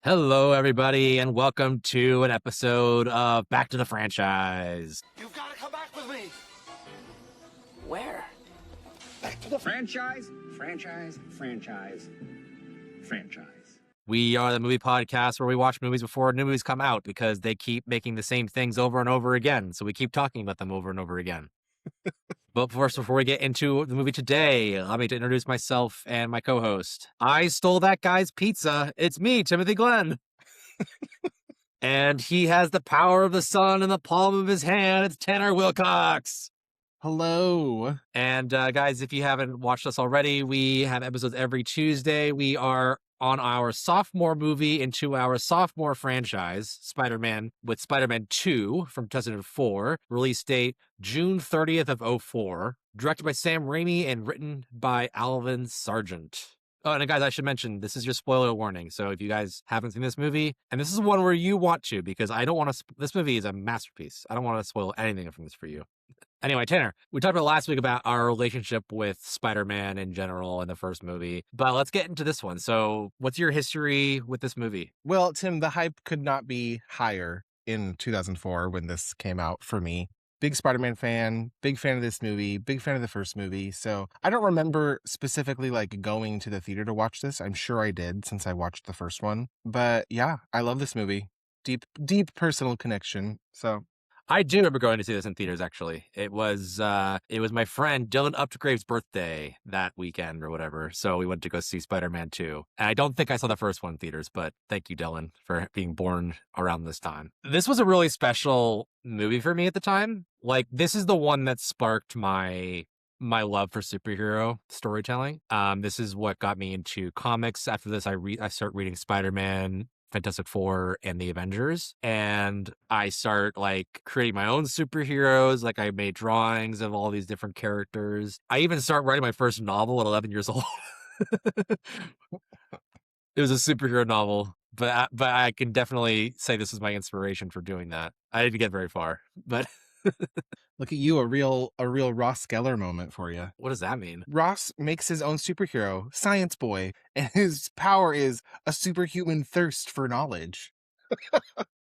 Hello, everybody, and welcome to an episode of Back to the Franchise. You've got to come back with me. Where? Back to the Franchise. We are the movie podcast where we watch movies before new movies come out because they keep making the same things over and over again. So we keep talking about them over and over again. But first, before we get into the movie today, allow me to introduce myself and my co-host. I stole that guy's pizza. It's me, Timothy Glenn. And he has the power of the sun in the palm of his hand. It's Tanner Wilcox. Hello. And guys, if you haven't watched us already, we have episodes every Tuesday. We are on our sophomore movie into our sophomore franchise, Spider-Man, with Spider-Man 2 from 2004, release date June 30th of 2004, directed by Sam Raimi and written by Alvin Sargent. Oh, and guys, I should mention, this is your spoiler warning. So if you guys haven't seen this movie, and this is one where you want to, because I don't want to, this movie is a masterpiece. I don't want to spoil anything from this for you. Anyway, Tanner, we talked about last week about our relationship with Spider-Man in general in the first movie, but let's get into this one. So what's your history with this movie? Well, Tim, the hype could not be higher in 2004 when this came out for me. Big Spider-Man fan, big fan of this movie, big fan of the first movie. So I don't remember specifically like going to the theater to watch this. I'm sure I did since I watched the first one. But yeah, I love this movie. Deep personal connection. So I do remember going to see this in theaters, actually. It was my friend Dylan Upgrave's birthday that weekend or whatever. So we went to go see Spider-Man 2. And I don't think I saw the first one in theaters, but thank you, Dylan, for being born around this time. This was a really special movie for me at the time. Like, this is the one that sparked my love for superhero storytelling. This is what got me into comics. After this, I start reading Spider-Man, Fantastic Four, and the Avengers, and I start like creating my own superheroes. Like, I made drawings of all these different characters. I even start writing my first novel at 11 years old. It was a superhero novel, but I can definitely say this is my inspiration for doing that. I didn't get very far, but look at you, a real Ross Geller moment for you. what does that mean? Ross makes his own superhero, Science Boy, and his power is a superhuman thirst for knowledge.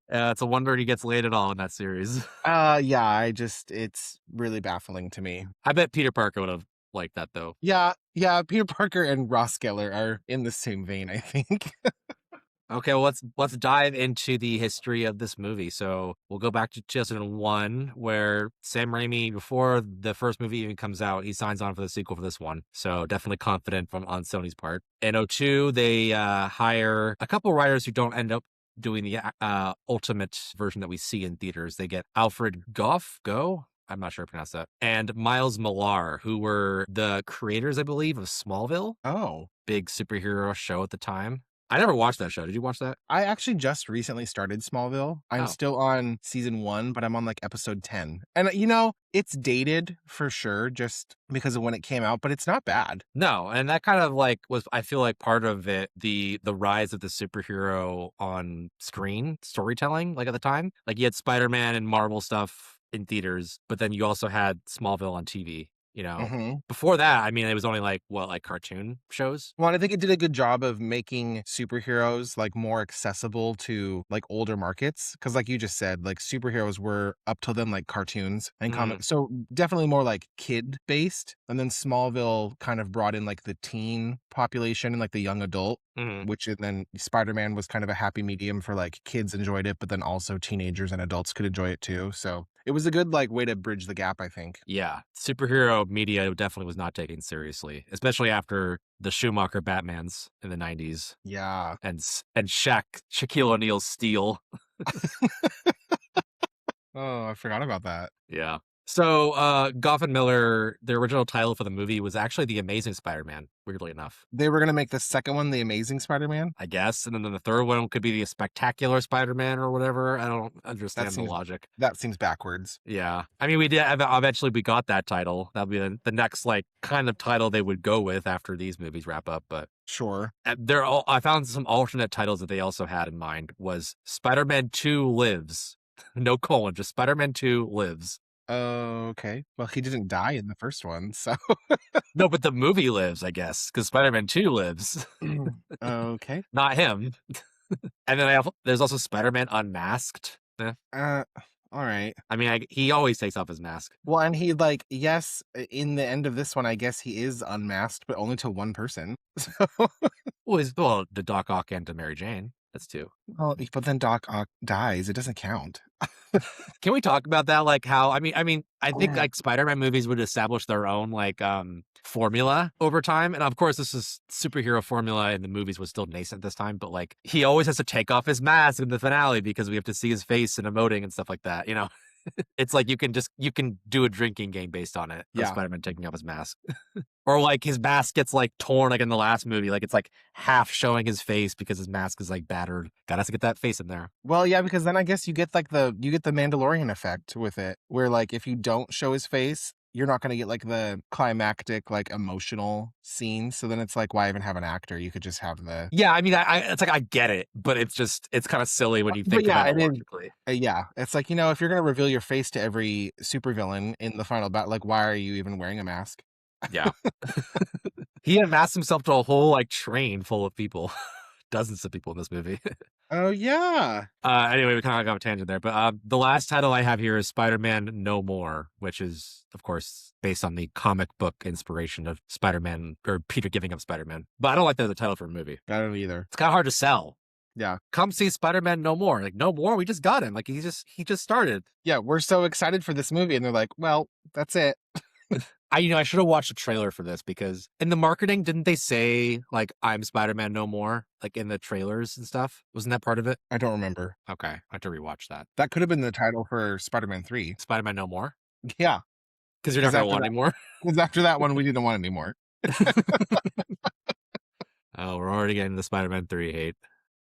It's a wonder he gets laid at all in that series. Yeah, it's really baffling to me. I bet Peter Parker would have liked that, though. Yeah, Peter Parker and Ross Geller are in the same vein, I think. Okay, well, let's dive into the history of this movie. So we'll go back to 2001, where Sam Raimi, before the first movie even comes out, he signs on for the sequel for this one. So definitely confident on Sony's part. In 2002, they hire a couple writers who don't end up doing the ultimate version that we see in theaters. They get Alfred Go? I'm not sure how to pronounce that. And Miles Millar, who were the creators, I believe, of Smallville. Oh. Big superhero show at the time. I never watched that show. Did you watch that? I actually just recently started Smallville. I'm still on season 1, but I'm on like episode 10. And it's dated for sure just because of when it came out, but it's not bad. No, and that kind of like was, I feel like, part of it, the rise of the superhero on screen storytelling, like at the time. Like, you had Spider-Man and Marvel stuff in theaters, but then you also had Smallville on TV. Before that, I mean, it was only like cartoon shows. Well, I think it did a good job of making superheroes like more accessible to like older markets. Cause like you just said, like superheroes were up till then like cartoons and comics. So definitely more like kid based. And then Smallville kind of brought in like the teen population and like the young adult, which then Spider-Man was kind of a happy medium for like kids enjoyed it, but then also teenagers and adults could enjoy it too. So it was a good like way to bridge the gap, I think. Yeah. Superhero media definitely was not taken seriously, especially after the Schumacher Batmans in the 90s. Yeah. And Shaquille O'Neal's Steel. Oh, I forgot about that. Yeah. So Goff and Miller, the original title for the movie was actually The Amazing Spider-Man, weirdly enough. They were going to make the second one The Amazing Spider-Man? I guess. And then the third one could be The Spectacular Spider-Man or whatever. I don't understand the logic. That seems backwards. Yeah. I mean, we did eventually we got that title. That'll be the next like kind of title they would go with after these movies wrap up. But sure. I found some alternate titles that they also had in mind was Spider-Man 2 Lives. No colon, just Spider-Man 2 Lives. Okay. Well, he didn't die in the first one, so. No, but the movie lives, I guess, because Spider-Man 2 lives. Okay. Not him. And then there's also Spider-Man Unmasked. All right. I mean, he always takes off his mask. Well, and he like, yes, in the end of this one, I guess he is unmasked, but only to one person. So, Well, the Doc Ock and to Mary Jane. That's two. well, but then Doc Ock dies. It doesn't count. Can we talk about that? Like how I think Yeah. like Spider-Man movies would establish their own like formula over time. And of course this is superhero formula in the movies was still nascent this time, but like he always has to take off his mask in the finale because we have to see his face and emoting and stuff like that, you know. It's like you can do a drinking game based on it. Yeah. Spider-Man taking off his mask. Or like his mask gets like torn like in the last movie. Like it's like half showing his face because his mask is like battered. Gotta have to get that face in there. Well, yeah, because then I guess you get like the Mandalorian effect with it, where like if you don't show his face, you're not going to get like the climactic, like emotional scene. So then it's like, why even have an actor? You could just have the. Yeah, I mean, it's like I get it, but it's kind of silly when you think yeah, about it it is. logically. Yeah, it's like, if you're going to reveal your face to every supervillain in the final battle, like, why are you even wearing a mask? Yeah. He unmasked himself to a whole like train full of people. Dozens of people in this movie. Oh, yeah. Anyway, we kind of got a tangent there, but the last title I have here is Spider-Man No More, which is, of course, based on the comic book inspiration of Spider-Man or Peter giving up Spider-Man. But I don't like that as a title for a movie. I don't either. It's kind of hard to sell. Yeah. Come see Spider-Man No More. Like, no more? We just got him. Like, he just started. Yeah, we're so excited for this movie. And they're like, well, that's it. I should have watched a trailer for this because in the marketing, didn't they say like I'm Spider-Man No More, like in the trailers and stuff? Wasn't that part of it? I don't remember. Okay, I have to rewatch that. That could have been the title for Spider-Man 3. Spider-Man No More? Yeah. Because you're not going to want that- anymore. Because after that one, we didn't want any more. Oh, we're already getting the Spider-Man 3 hate.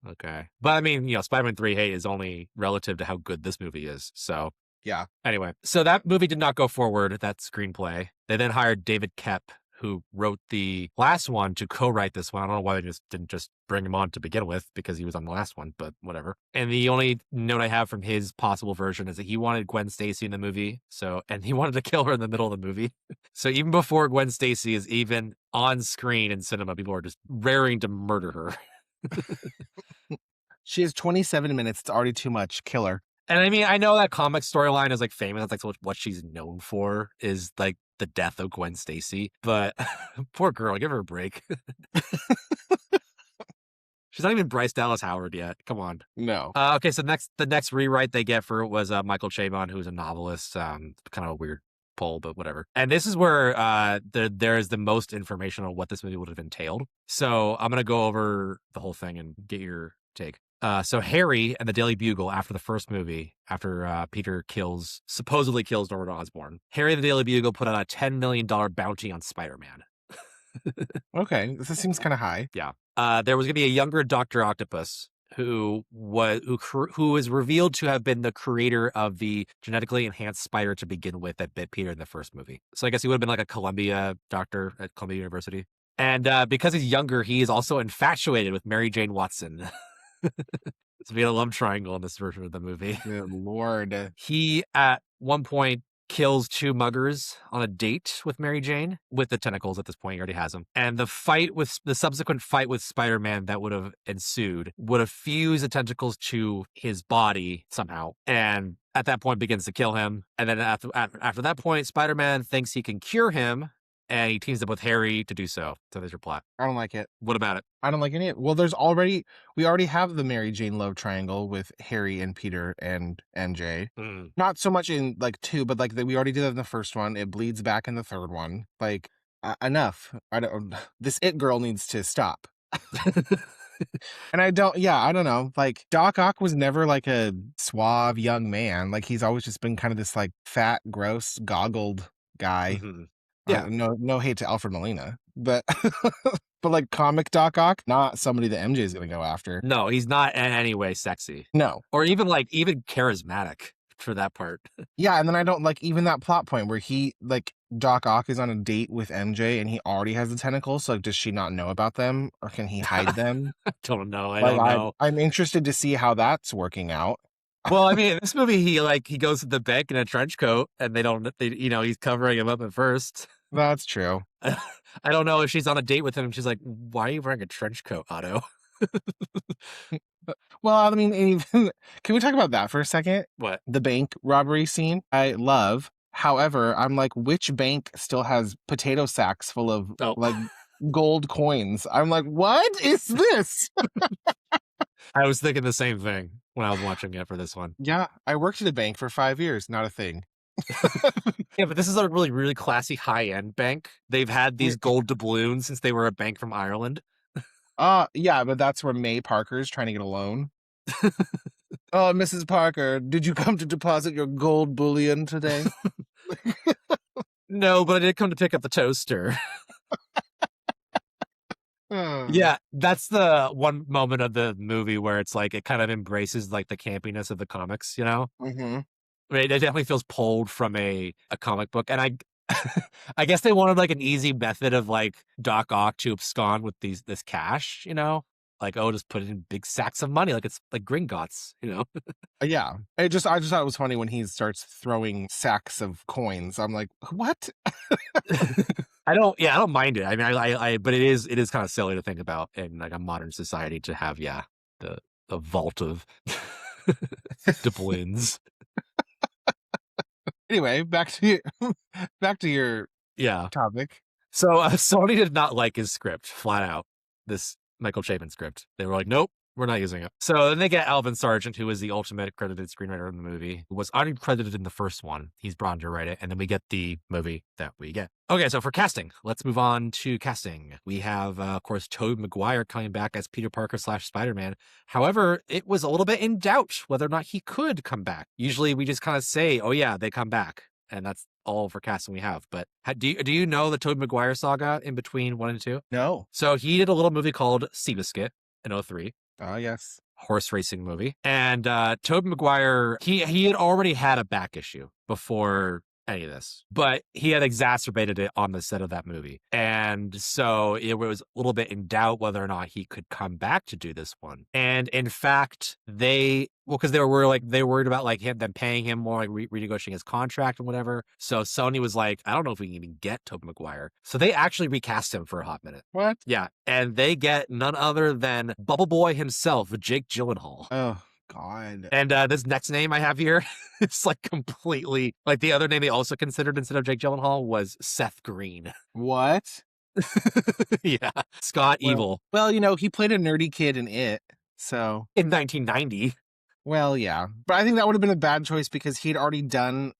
Okay. But I mean, Spider-Man 3 hate is only relative to how good this movie is. So Yeah. anyway, so that movie did not go forward, that screenplay. They then hired David Koepp, who wrote the last one, to co-write this one. I don't know why they didn't just bring him on to begin with because he was on the last one, but whatever. And the only note I have from his possible version is that he wanted Gwen Stacy in the movie. And he wanted to kill her in the middle of the movie. So even before Gwen Stacy is even on screen in cinema, people are just raring to murder her. She has 27 minutes. It's already too much. Kill her. And I mean, I know that comic storyline is like famous. That's like what she's known for is like the death of Gwen Stacy. But poor girl, give her a break. She's not even Bryce Dallas Howard yet. Come on. No. Okay, so the next rewrite they get for it was Michael Chabon, who's a novelist. Kind of a weird pull, but whatever. And this is where there is the most information on what this movie would have entailed. So I'm gonna go over the whole thing and get your take. So Harry and the Daily Bugle, after the first movie, after Peter supposedly kills Norman Osborn, Harry and the Daily Bugle put out a $10 million bounty on Spider-Man. Okay, this seems kind of high. Yeah. There was going to be a younger Dr. Octopus who is revealed to have been the creator of the genetically enhanced spider to begin with that bit Peter in the first movie. So I guess he would have been like a Columbia doctor at Columbia University. And because he's younger, he is also infatuated with Mary Jane Watson. It's be a love triangle in this version of the movie. Good Lord. He, at one point, kills two muggers on a date with Mary Jane with the tentacles. At this point, he already has them. And the subsequent fight with Spider-Man that would have ensued would have fused the tentacles to his body somehow. And at that point begins to kill him. And then after that point, Spider-Man thinks he can cure him. And he teams up with Harry to do so. So there's your plot. I don't like it. What about it? I don't like any of it. Well, we already have the Mary Jane love triangle with Harry and Peter and MJ. Not so much in like 2, but like we already did that in the first one. It bleeds back in the third one. Like enough. This it girl needs to stop. And I don't know. Like Doc Ock was never like a suave young man. Like he's always just been kind of this like fat, gross, goggled guy. Mm-hmm. Yeah, no hate to Alfred Molina, but but like comic Doc Ock, not somebody that MJ is gonna go after. No, he's not in any way sexy. No, or even charismatic for that part. Yeah, and then I don't like even that plot point where he like Doc Ock is on a date with MJ and he already has the tentacles. So like, does she not know about them, or can he hide them? Don't know. I don't know. I'm interested to see how that's working out. Well, I mean, in this movie, he goes to the bank in a trench coat, and he's covering him up at first. That's true. I don't know if she's on a date with him and she's like, why are you wearing a trench coat, Otto? Well, I mean, even can we talk about that for a second? What? The bank robbery scene, I love. However, I'm like, which bank still has potato sacks full of Oh, like gold coins? I'm like, what is this? I was thinking the same thing when I was watching it for this one. Yeah, I worked at a bank for 5 years, not a thing. Yeah, but this is a really, really classy high-end bank. They've had these gold doubloons since they were a bank from Ireland. Yeah, but that's where May Parker's trying to get a loan. Oh, Mrs. Parker, did you come to deposit your gold bullion today? No, but I did come to pick up the toaster. Yeah, that's the one moment of the movie where it's like it kind of embraces like the campiness of the comics, you know? Mm-hmm. It definitely feels pulled from a comic book. And I guess they wanted like an easy method of like Doc Ock to abscond with this cash, you know? Like, oh, just put it in big sacks of money, like it's like Gringotts, you know? Yeah, I just thought it was funny when he starts throwing sacks of coins. I'm like, what? I don't mind it. I mean, but it is kind of silly to think about in like a modern society to have, the vault of doubloons. Anyway, back to your Yeah. topic. So Sony did not like his script, flat out. This Michael Chabon script. They were like, nope, we're not using it. So then they get Alvin Sargent, who is the ultimate credited screenwriter in the movie, who was uncredited in the first one. He's brought in to write it, and then we get the movie that we get. Okay, so for casting, let's move on to casting. We have, of course, Tobey Maguire coming back as Peter Parker / Spider-Man. However, it was a little bit in doubt whether or not he could come back. Usually we just kind of say, oh yeah, they come back. And that's all for casting we have. But do you know the Tobey Maguire saga in between 1 and 2? No. So he did a little movie called Seabiscuit in 2003. Yes. Horse racing movie. And Tobey Maguire, he had already had a back issue before any of this, but he had exacerbated it on the set of that movie. And so it was a little bit in doubt whether or not he could come back to do this one. And in fact, because they were worried about like them paying him more, like renegotiating his contract and whatever. So Sony was like, I don't know if we can even get Tobey Maguire. So they actually recast him for a hot minute. What? Yeah. And they get none other than Bubble Boy himself, Jake Gyllenhaal. Oh, God. And this next name I have here, it's like completely like the other name they also considered instead of Jake Gyllenhaal was Seth Green. What? Yeah. Scott Evil. Well, he played a nerdy kid in It, so. In 1990. Well, yeah. But I think that would have been a bad choice because he'd already done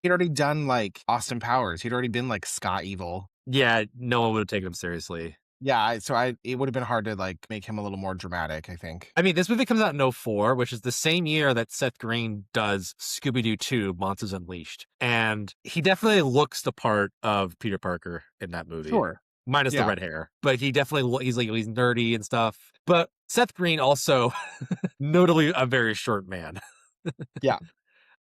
like Austin Powers. He'd already been like Scott Evil. Yeah, no one would have taken him seriously. Yeah, it would have been hard to like make him a little more dramatic, I think. I mean, this movie comes out in 2004, which is the same year that Seth Green does Scooby-Doo 2, Monsters Unleashed. And he definitely looks the part of Peter Parker in that movie. Sure. Minus the red hair. But he definitely, he's nerdy and stuff. But Seth Green also, notably a very short man. Yeah.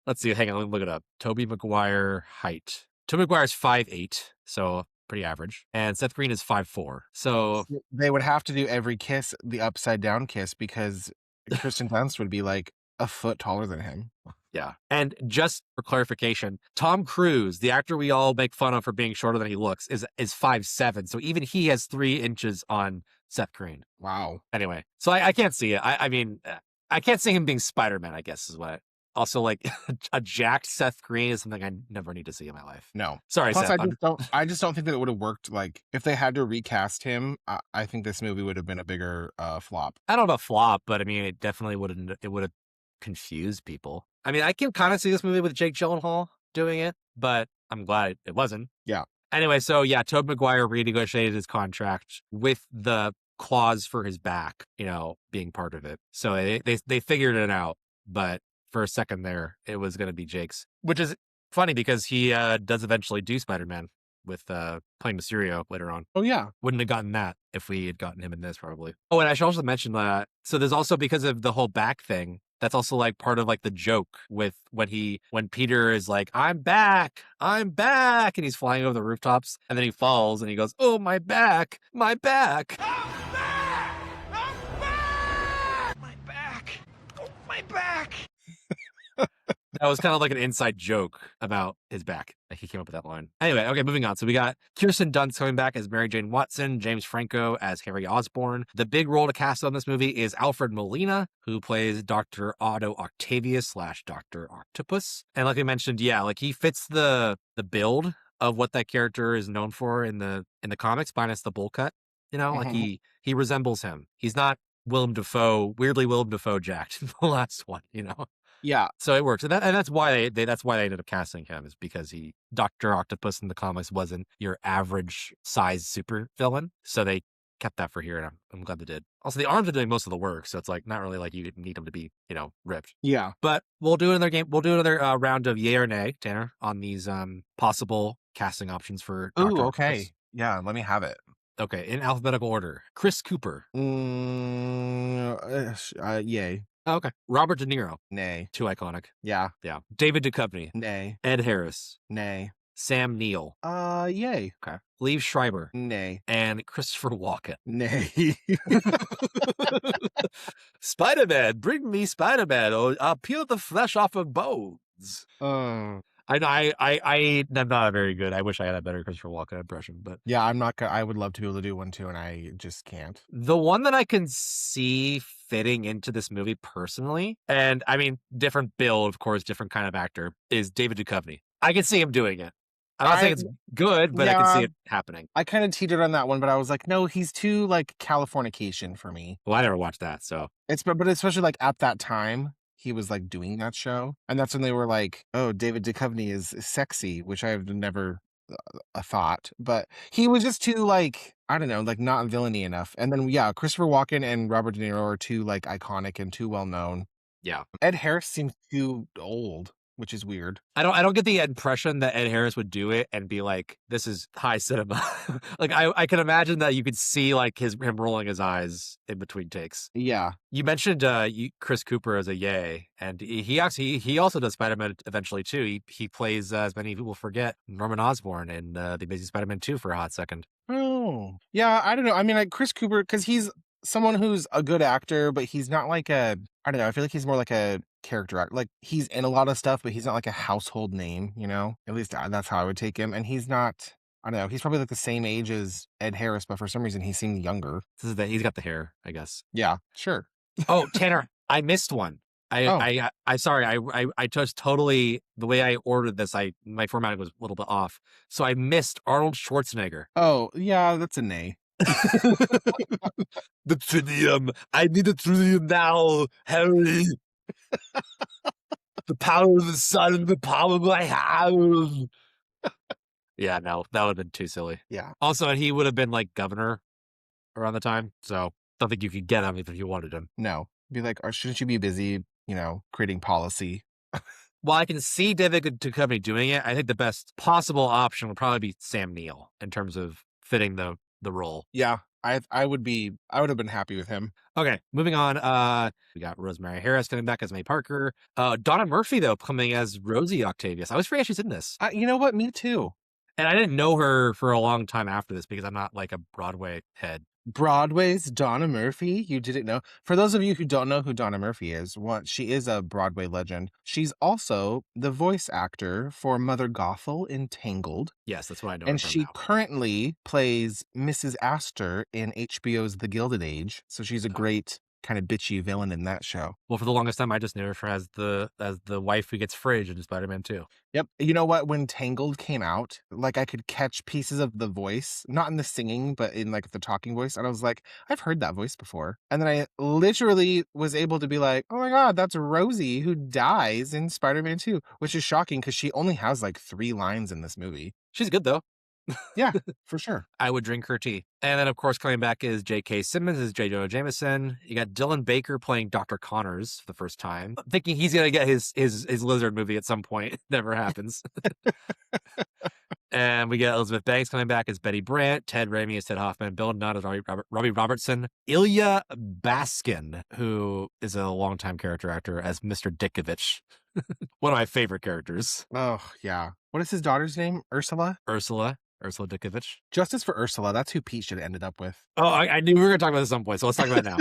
Let's see, hang on, let me look it up. Tobey Maguire height. Tobey Maguire's 5'8", so pretty average. And Seth Green is 5'4". So they would have to do every kiss the upside down kiss because Kirsten Dunst would be like a foot taller than him. Yeah. And just for clarification, Tom Cruise, the actor we all make fun of for being shorter than he looks, is 5'7". So even he has 3 inches on Seth Green. Wow. Anyway, so I can't see it. I mean, I can't see him being Spider-Man, I guess is what. Also, like a jacked Seth Green is something I never need to see in my life. No. Sorry, Plus, Seth. I just don't think that it would have worked. Like if they had to recast him, I think this movie would have been a bigger flop. I don't know about flop, but I mean, it definitely would have confused people. I mean, I can kind of see this movie with Jake Gyllenhaal doing it, but I'm glad it wasn't. Yeah. Anyway, so yeah, Tobey Maguire renegotiated his contract with the clause for his back, being part of it. So they figured it out, but for a second there, it was going to be Jake's, which is funny because he does eventually do Spider-Man with playing Mysterio later on. Oh, yeah. Wouldn't have gotten that if we had gotten him in this, probably. Oh, and I should also mention that, so there's also, because of the whole back thing, that's also like part of like the joke with when Peter is like, I'm back, and he's flying over the rooftops, and then he falls and he goes, oh, my back. I'm back! I'm back! My back! Oh, my back! That was kind of like an inside joke about his back. Like he came up with that line. Anyway, okay, moving on. So we got Kirsten Dunst coming back as Mary Jane Watson, James Franco as Harry Osborn. The big role to cast on this movie is Alfred Molina, who plays Dr. Otto Octavius / Dr. Octopus. And like we mentioned, yeah, like he fits the build of what that character is known for in the comics, minus the bowl cut. You know, like Mhm. he resembles him. He's not Willem Dafoe, weirdly Willem Dafoe jacked in the last one, you know. Yeah. So it works, and that's why they ended up casting him, is because Dr. Octopus in the comics wasn't your average size super villain, so they kept that for here, and I'm glad they did. Also, the arms are doing most of the work, so it's like not really like you need them to be ripped. Yeah. But we'll do another game. We'll do another round of yay or nay, Tanner, on these possible casting options for Ooh, Dr. okay. Octopus. Yeah, let me have it. Okay, in alphabetical order: Chris Cooper. Yay. Oh, okay. Robert De Niro. Nay. Too iconic. Yeah. Yeah. David Duchovny. Nay. Ed Harris. Nay. Sam Neill. Yay. Okay. Liev Schreiber. Nay. And Christopher Walken. Nay. Spider-Man, bring me Spider-Man, or I'll peel the flesh off of bones. I know I'm not very good. I wish I had a better Christopher Walken impression, but yeah, I'm not I would love to be able to do one too, and I just can't. the one that I can see fitting into this movie personally, and I mean, different build, of course, different kind of actor, is David Duchovny. I can see him doing it. I'm not saying it's good, but I can see it happening. I kind of teetered on that one, but I was like, no, he's too like Californication for me. Well, I never watched that, so But especially like at that time, he was like doing that show, and that's when they were like, oh, David Duchovny is sexy, which I've never thought, but he was just too like, I don't know, like not villainy enough. And then yeah, Christopher Walken and Robert De Niro are too like iconic and too well known. yeah. Ed Harris seems too old, which is weird. I don't get the impression that Ed Harris would do it and be like, this is high cinema. Like I can imagine that you could see like him rolling his eyes in between takes. Yeah. You mentioned Chris Cooper as a yay, and he also does Spider-Man eventually too. He plays, as many people forget, Norman Osborn in The Amazing Spider-Man 2 for a hot second. Oh. Yeah, I don't know. I mean, like Chris Cooper, because he's someone who's a good actor, but he's not like I don't know, I feel like he's more like a character actor. Like he's in a lot of stuff, but he's not like a household name, you know? At least that's how I would take him. And he's not, I don't know, he's probably like the same age as Ed Harris, but for some reason he seems younger. He's got the hair, I guess. Yeah, sure. Oh, Tanner, I missed one. I sorry. I just totally, the way I ordered this, my formatting was a little bit off. So I missed Arnold Schwarzenegger. Oh, yeah, that's a nay. The tritium. I need the tritium now, Harry. The power of the sun and the power of my hand. Yeah, no, that would have been too silly. Yeah. Also, he would have been like governor around the time, so don't think you could get him if you wanted him. No. Be like, or shouldn't you be busy, creating policy? Well, I can see David Duchovny doing it. I think the best possible option would probably be Sam Neill in terms of fitting the role. Yeah, I would have been happy with him. Okay, moving on. We got Rosemary Harris coming back as May Parker. Donna Murphy, though, coming as Rosie Octavius. I was forget she's in this. You know what? Me too. And I didn't know her for a long time after this because I'm not like a Broadway head. Broadway's Donna Murphy? You didn't know? For those of you who don't know who Donna Murphy is, she is a Broadway legend. She's also the voice actor for Mother Gothel in Tangled. Yes, that's what I know. And her from she now. Currently plays Mrs. Astor in HBO's The Gilded Age. So she's a great kind of bitchy villain in that show. Well, for the longest time, I just knew her as the wife who gets fridge in Spider-Man 2. Yep. You know what? When Tangled came out, like I could catch pieces of the voice, not in the singing, but in like the talking voice. And I was like, I've heard that voice before. And then I literally was able to be like, oh my God, that's Rosie who dies in Spider-Man 2, which is shocking because she only has like 3 lines in this movie. She's good, though. Yeah, for sure. I would drink her tea. And then, of course, coming back is J.K. Simmons as J. Jonah Jameson. You got Dylan Baker playing Dr. Connors for the first time. I'm thinking he's going to get his lizard movie at some point. It never happens. And we get Elizabeth Banks coming back as Betty Brant, Ted Raimi as Ted Hoffman, Bill Nutt as Robbie Robertson, Ilya Baskin, who is a longtime character actor, as Mr. Dickovich. One of my favorite characters. Oh, yeah. What is his daughter's name? Ursula Dickovich. Justice for Ursula. That's who Pete should have ended up with. Oh, I knew we were going to talk about this at some point, so let's talk about it now.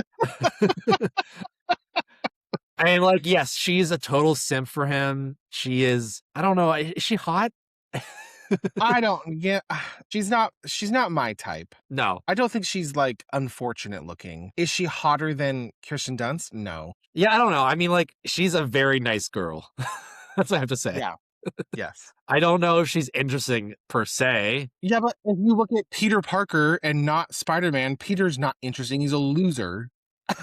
And like, yes, she's a total simp for him. She is. I don't know. Is she hot? I don't get. She's not my type. No. I don't think she's like unfortunate looking. Is she hotter than Kirsten Dunst? No. Yeah, I don't know. I mean, like, she's a very nice girl. That's what I have to say. Yeah. Yes. I don't know if she's interesting per se. Yeah, but if you look at Peter Parker and not Spider-Man, Peter's not interesting. He's a loser.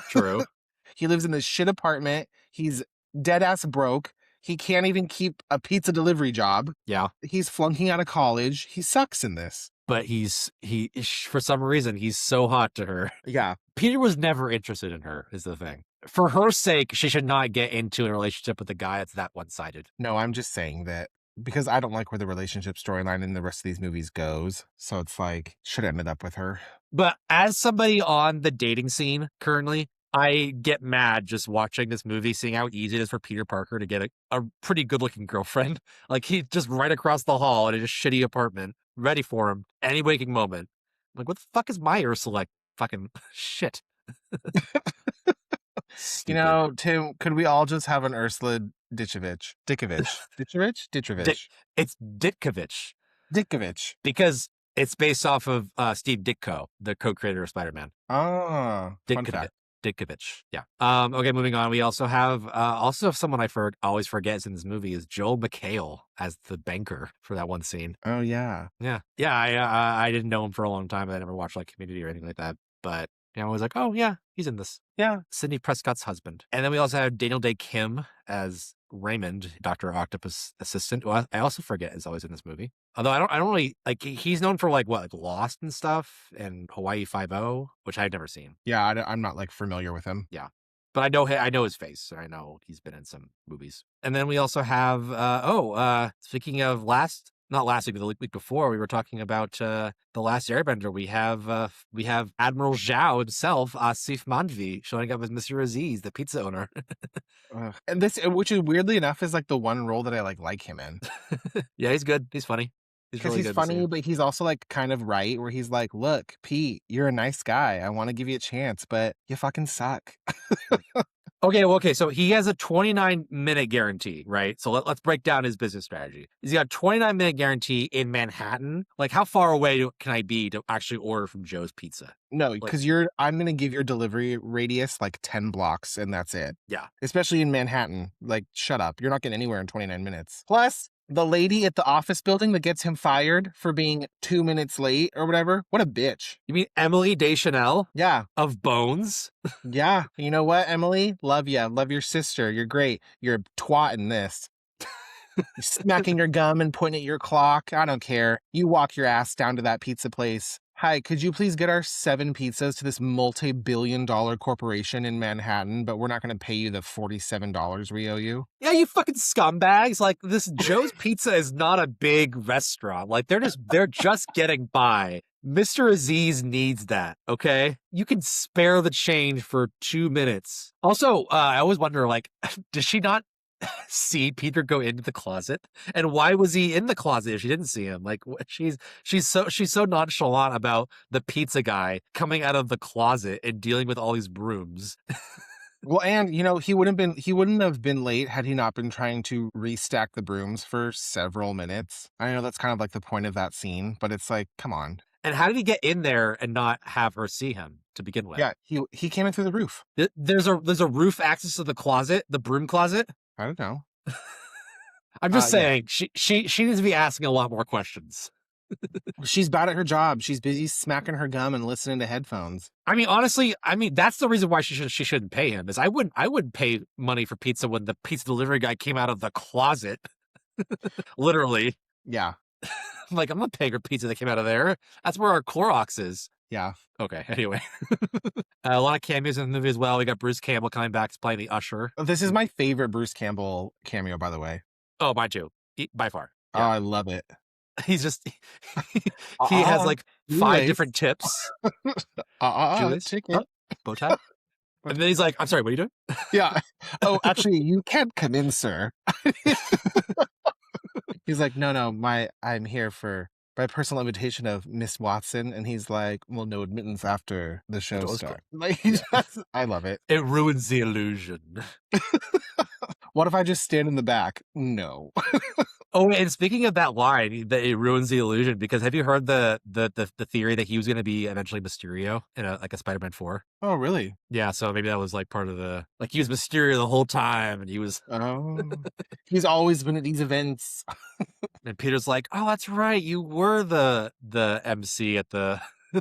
True. He lives in this shit apartment. He's dead ass broke. He can't even keep a pizza delivery job. Yeah. He's flunking out of college. He sucks in this. But for some reason, he's so hot to her. Yeah. Peter was never interested in her, is the thing. For her sake, she should not get into a relationship with a guy that's that one-sided. No, I'm just saying that because I don't like where the relationship storyline in the rest of these movies goes. So it's like, should have ended up with her. But as somebody on the dating scene currently, I get mad just watching this movie, seeing how easy it is for Peter Parker to get a pretty good-looking girlfriend. Like, he's just right across the hall in a shitty apartment, ready for him any waking moment. I'm like, what the fuck is my Ursula? Fucking shit. You know, Tim, could we all just have an Ursula Ditchovich? Ditchovich? It's Ditkovich. Ditkovich. Because it's based off of Steve Ditko, the co-creator of Spider-Man. Ah, fun fact. Ditkovich. Yeah. Okay, moving on. We also have someone I always forget is in this movie is Joel McHale as the banker for that one scene. Oh yeah. Yeah. I didn't know him for a long time. I never watched like Community or anything like that. But I was like, oh yeah, he's in this. Yeah. Sidney Prescott's husband. And then we also have Daniel Day Kim as Raymond, Dr. Octopus assistant, who I also forget is always in this movie. Although I don't really like, he's known for like Lost and stuff and Hawaii Five-0, which I've never seen. Yeah, I'm not like familiar with him. Yeah. But I know his face. So I know he's been in some movies. And then we also have, speaking of not last week, but the week before, we were talking about The Last Airbender. We have Admiral Zhao himself, Asif Manvi, showing up as Mr. Aziz, the pizza owner. And this, which is weirdly enough, is like the one role that I like him in. Yeah, he's good. He's funny. Because he's funny, but he's also like kind of right, where he's like, look, Pete, you're a nice guy. I want to give you a chance, but you fucking suck. Okay. So he has a 29-minute guarantee, right? So let's break down his business strategy. He's got a 29-minute guarantee in Manhattan. Like, how far away can I be to actually order from Joe's Pizza? No, because I'm going to give your delivery radius like 10 blocks and that's it. Yeah. Especially in Manhattan. Like, shut up. You're not getting anywhere in 29 minutes. Plus, the lady at the office building that gets him fired for being 2 minutes late or whatever. What a bitch. You mean Emily Deschanel? Yeah. Of Bones? Yeah. You know what, Emily? Love ya. Love your sister. You're great. You're a twat in this. You're smacking your gum and pointing at your clock. I don't care. You walk your ass down to that pizza place. Hi, could you please get our 7 pizzas to this multi-billion-dollar corporation in Manhattan, but we're not going to pay you the $47 we owe you? Yeah, you fucking scumbags. Like, this Joe's Pizza is not a big restaurant. Like, they're just getting by. Mr. Aziz needs that, okay? You can spare the change for 2 minutes. Also, I always wonder, like, does she not see Peter go into the closet? And why was he in the closet if she didn't see him? Like, she's so nonchalant about the pizza guy coming out of the closet and dealing with all these brooms. Well, and you know, he wouldn't have been late had he not been trying to restack the brooms for several minutes. I know that's kind of like the point of that scene, but it's like, come on. And how did he get in there and not have her see him to begin with? Yeah, he came in through the roof. There's a roof access to the closet, the broom closet. I don't know. I'm just saying, yeah. She needs to be asking a lot more questions. She's bad at her job. She's busy smacking her gum and listening to headphones. I mean, honestly, that's the reason why she shouldn't pay him. Is I wouldn't pay money for pizza when the pizza delivery guy came out of the closet. Literally. Yeah. I'm like, I'm not paying for pizza that came out of there. That's where our Clorox is. Yeah. Okay. Anyway, a lot of cameos in the movie as well. We got Bruce Campbell coming back to play the usher. This is my favorite Bruce Campbell cameo, by the way. Oh, mine too. By far. Yeah. Oh, I love it. He's just he has like 5 different tips. Chicken. Bow tie. And then he's like, I'm sorry, what are you doing? Yeah. Oh, actually, you can't come in, sir. He's like, no, I'm here for by personal invitation of Miss Watson, and he's like, well, no admittance after the show door's starts. closed. Like, I love it. It ruins the illusion. What if I just stand in the back? No. Oh, and speaking of that line, that it ruins the illusion, because have you heard the theory that he was going to be eventually Mysterio in a Spider-Man 4? Oh, really? Yeah, so maybe that was like part of the, like, he was Mysterio the whole time, and he was, Oh, he's always been at these events. and Peter's like, oh, that's right, you were the MC at the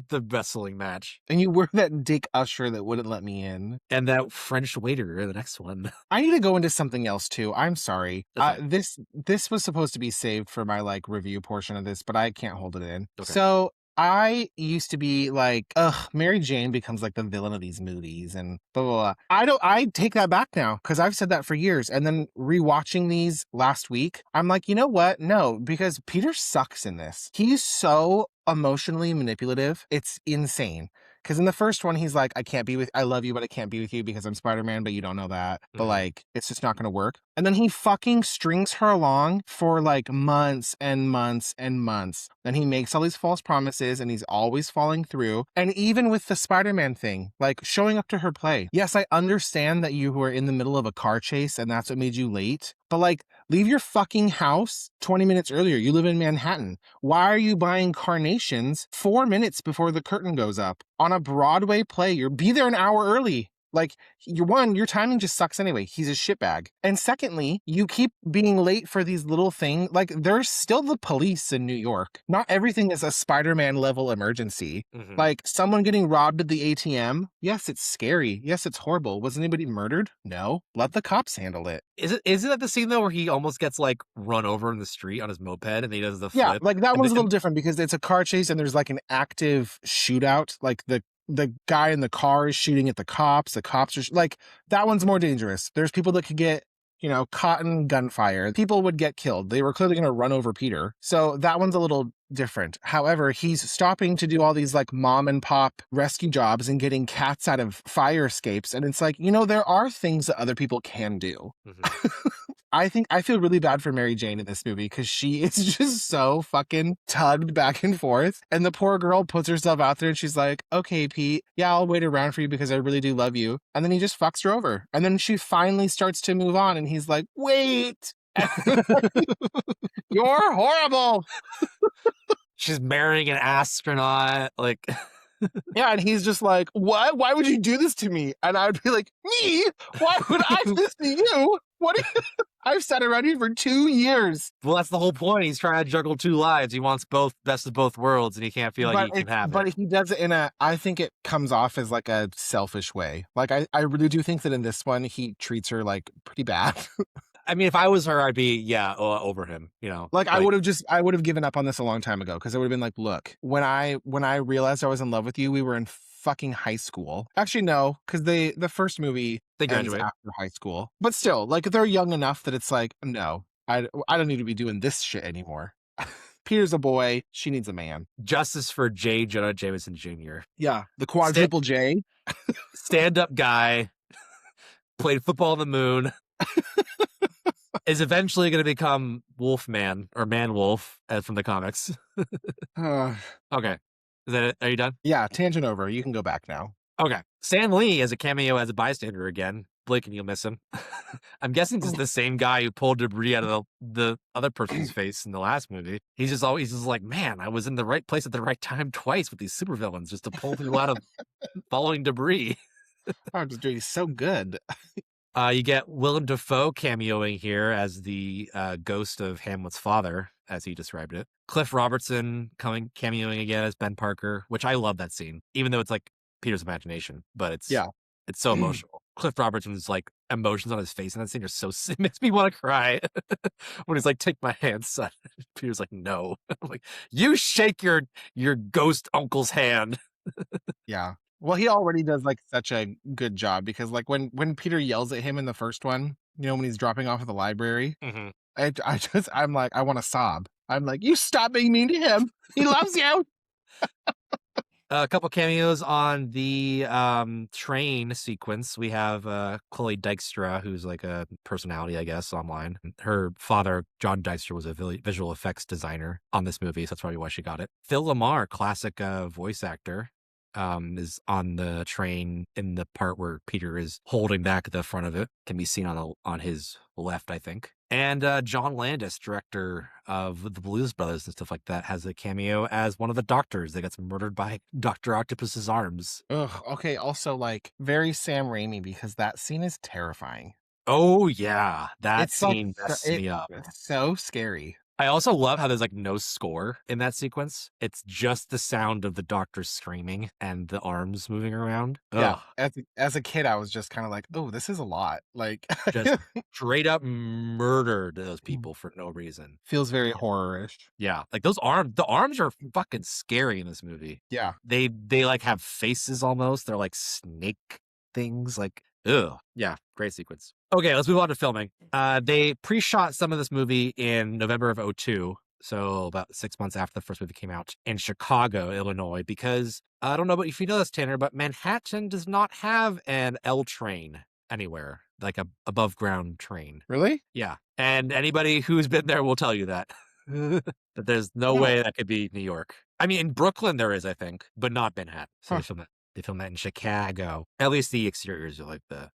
the wrestling match, And you were that dick usher that wouldn't let me in. and that French waiter in the next one. I need to go into something else too. I'm sorry. That's fine. This was supposed to be saved for my like review portion of this, but I can't hold it in. Okay. So I used to be like, ugh, Mary Jane becomes like the villain of these movies and blah, blah, blah. I take that back now because I've said that for years. And then rewatching these last week, I'm like, you know what? No, because Peter sucks in this. He's so emotionally manipulative. It's insane. Because in the first one, he's like, I love you, but I can't be with you because I'm Spider-Man, but you don't know that. But like, it's just not going to work. And then he fucking strings her along for like months and months and months. Then he makes all these false promises and he's always falling through. And even with the Spider-Man thing, like showing up to her play. Yes, I understand that you were in the middle of a car chase and that's what made you late. But like, leave your fucking house 20 minutes earlier. You live in Manhattan. Why are you buying carnations 4 minutes before the curtain goes up on a Broadway play? Be there an hour early. Like, your timing just sucks anyway. He's a shitbag. And secondly, you keep being late for these little things. Like, there's still the police in New York. Not everything is a Spider-Man level emergency. Like, someone getting robbed at the ATM. Yes, it's scary. Yes, it's horrible. Was anybody murdered? No. Let the cops handle it. Is it at the scene though where he almost gets like run over in the street on his moped and he does the flip? Yeah, like that one's a little different because it's a car chase and there's like an active shootout. Like the guy in the car is shooting at the cops. The cops are like, that one's more dangerous. There's people that could get, caught in gunfire. People would get killed. They were clearly going to run over Peter. So that one's a little different. However, he's stopping to do all these like mom and pop rescue jobs and getting cats out of fire escapes. And it's like, there are things that other people can do. I feel really bad for Mary Jane in this movie because she is just so fucking tugged back and forth. And the poor girl puts herself out there and she's like, okay, Pete, yeah, I'll wait around for you because I really do love you. And then he just fucks her over. And then she finally starts to move on and he's like, wait, you're horrible. She's marrying an astronaut. Like, yeah, and he's just like, what? Why would you do this to me? And I'd be like, me? Why would I do this to you? What? I've sat around here for 2 years. Well, that's the whole point. He's trying to juggle two lives. He wants both, best of both worlds, and he can't feel like he can have it. But he does it I think it comes off as like a selfish way. Like, I really do think that in this one, he treats her like pretty bad. I mean, if I was her, I'd be, over him, Like, I would have given up on this a long time ago because I would have been like, look, when I realized I was in love with you, we were in fucking high school. Actually, no, because the first movie they ends graduate after high school. But still, like, they're young enough that it's like, no, I don't need to be doing this shit anymore. Peter's a boy. She needs a man. Justice for J. Jonah Jameson Jr. Yeah, the quadruple J. Stand-up guy. Played football on the moon. Is eventually going to become Wolfman or Man Wolf as from the comics. Okay. Is that it? Are you done? Yeah, tangent over. You can go back now. Okay. Stan Lee as a cameo as a bystander again. Blake, and you'll miss him. I'm guessing this is the same guy who pulled debris out of the other person's face in the last movie. He's just like, man, I was in the right place at the right time twice with these supervillains just to pull people out of falling debris. I'm just doing so good. You get Willem Dafoe cameoing here as the ghost of Hamlet's father, as he described it. Cliff Robertson cameoing again as Ben Parker, which I love that scene, even though it's like Peter's imagination, but it's so emotional. Cliff Robertson's like emotions on his face in that scene are so it makes me want to cry when he's like, "Take my hand, son." Peter's like, "No." I'm like, "You shake your ghost uncle's hand." Yeah. Well, he already does like such a good job because like when Peter yells at him in the first one, when he's dropping off at the library, I'm like, I want to sob. I'm like, you stop being mean to him. He loves you. A couple cameos on the train sequence. We have Chloe Dykstra, who's like a personality, I guess, online. Her father, John Dykstra, was a visual effects designer on this movie, so that's probably why she got it. Phil Lamar, classic voice actor, is on the train in the part where Peter is holding back the front of it. Can be seen on his left, I think. And John Landis, director of the Blues Brothers and stuff like that, has a cameo as one of the doctors that gets murdered by Dr. Octopus's arms. Ugh. Okay. Also, like, very Sam Raimi, because that scene is terrifying. Oh, yeah. That It's like scene messed me up. it's so scary. I also love how there's like no score in that sequence. It's just the sound of the doctor screaming and the arms moving around. Yeah. Ugh. As a kid, I was just kind of like, oh, this is a lot. Like, Just straight up murdered those people for no reason. feels very horror-ish. Yeah, like the arms are fucking scary in this movie. Yeah. They like have faces almost. They're like snake things. Like, ugh. Yeah, great sequence. Okay, let's move on to filming. They pre-shot some of this movie in November of 2002, so about 6 months after the first movie came out, in Chicago, Illinois, because I don't know if you know this, Tanner, but Manhattan does not have an L train anywhere, like a above ground train. Really? Yeah, and anybody who's been there will tell you that. That there's no way that could be New York. I mean, in Brooklyn there is, I think, but not Manhattan. So they filmed that in Chicago. At least the exteriors are like the,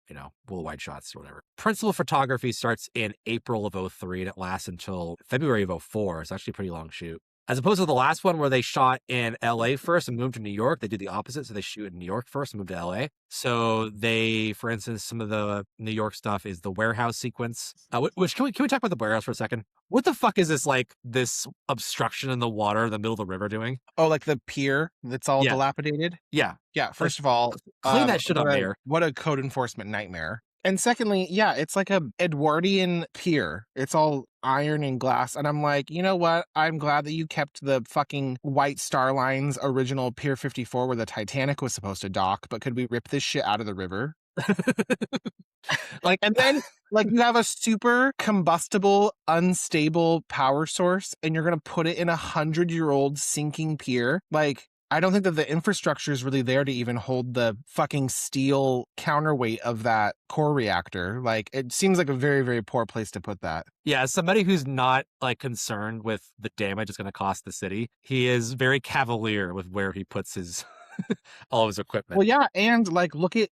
wool white shots or whatever. Principal photography starts in April of 2003 and it lasts until February of 2004. It's actually a pretty long shoot. As opposed to the last one where they shot in LA first and moved to New York, they did the opposite. So they shoot in New York first and move to LA. So they, for instance, some of the New York stuff is the warehouse sequence. Which can we talk about the warehouse for a second? What the fuck is this obstruction in the water in the middle of the river doing? Oh, like the pier that's all dilapidated? Yeah. Yeah. First of all, clean that shit up, Mayor. What a code enforcement nightmare. And secondly, yeah, it's like a Edwardian pier. It's all iron and glass. And I'm like, you know what? I'm glad that you kept the fucking White Star Line's original Pier 54 where the Titanic was supposed to dock, but could we rip this shit out of the river? And then you have a super combustible, unstable power source and you're going to put it in 100-year-old sinking pier. I don't think that the infrastructure is really there to even hold the fucking steel counterweight of that core reactor. It seems like a very, very poor place to put that. Yeah, as somebody who's not concerned with the damage it's going to cost the city, he is very cavalier with where he puts his all of his equipment. Well, yeah, and look at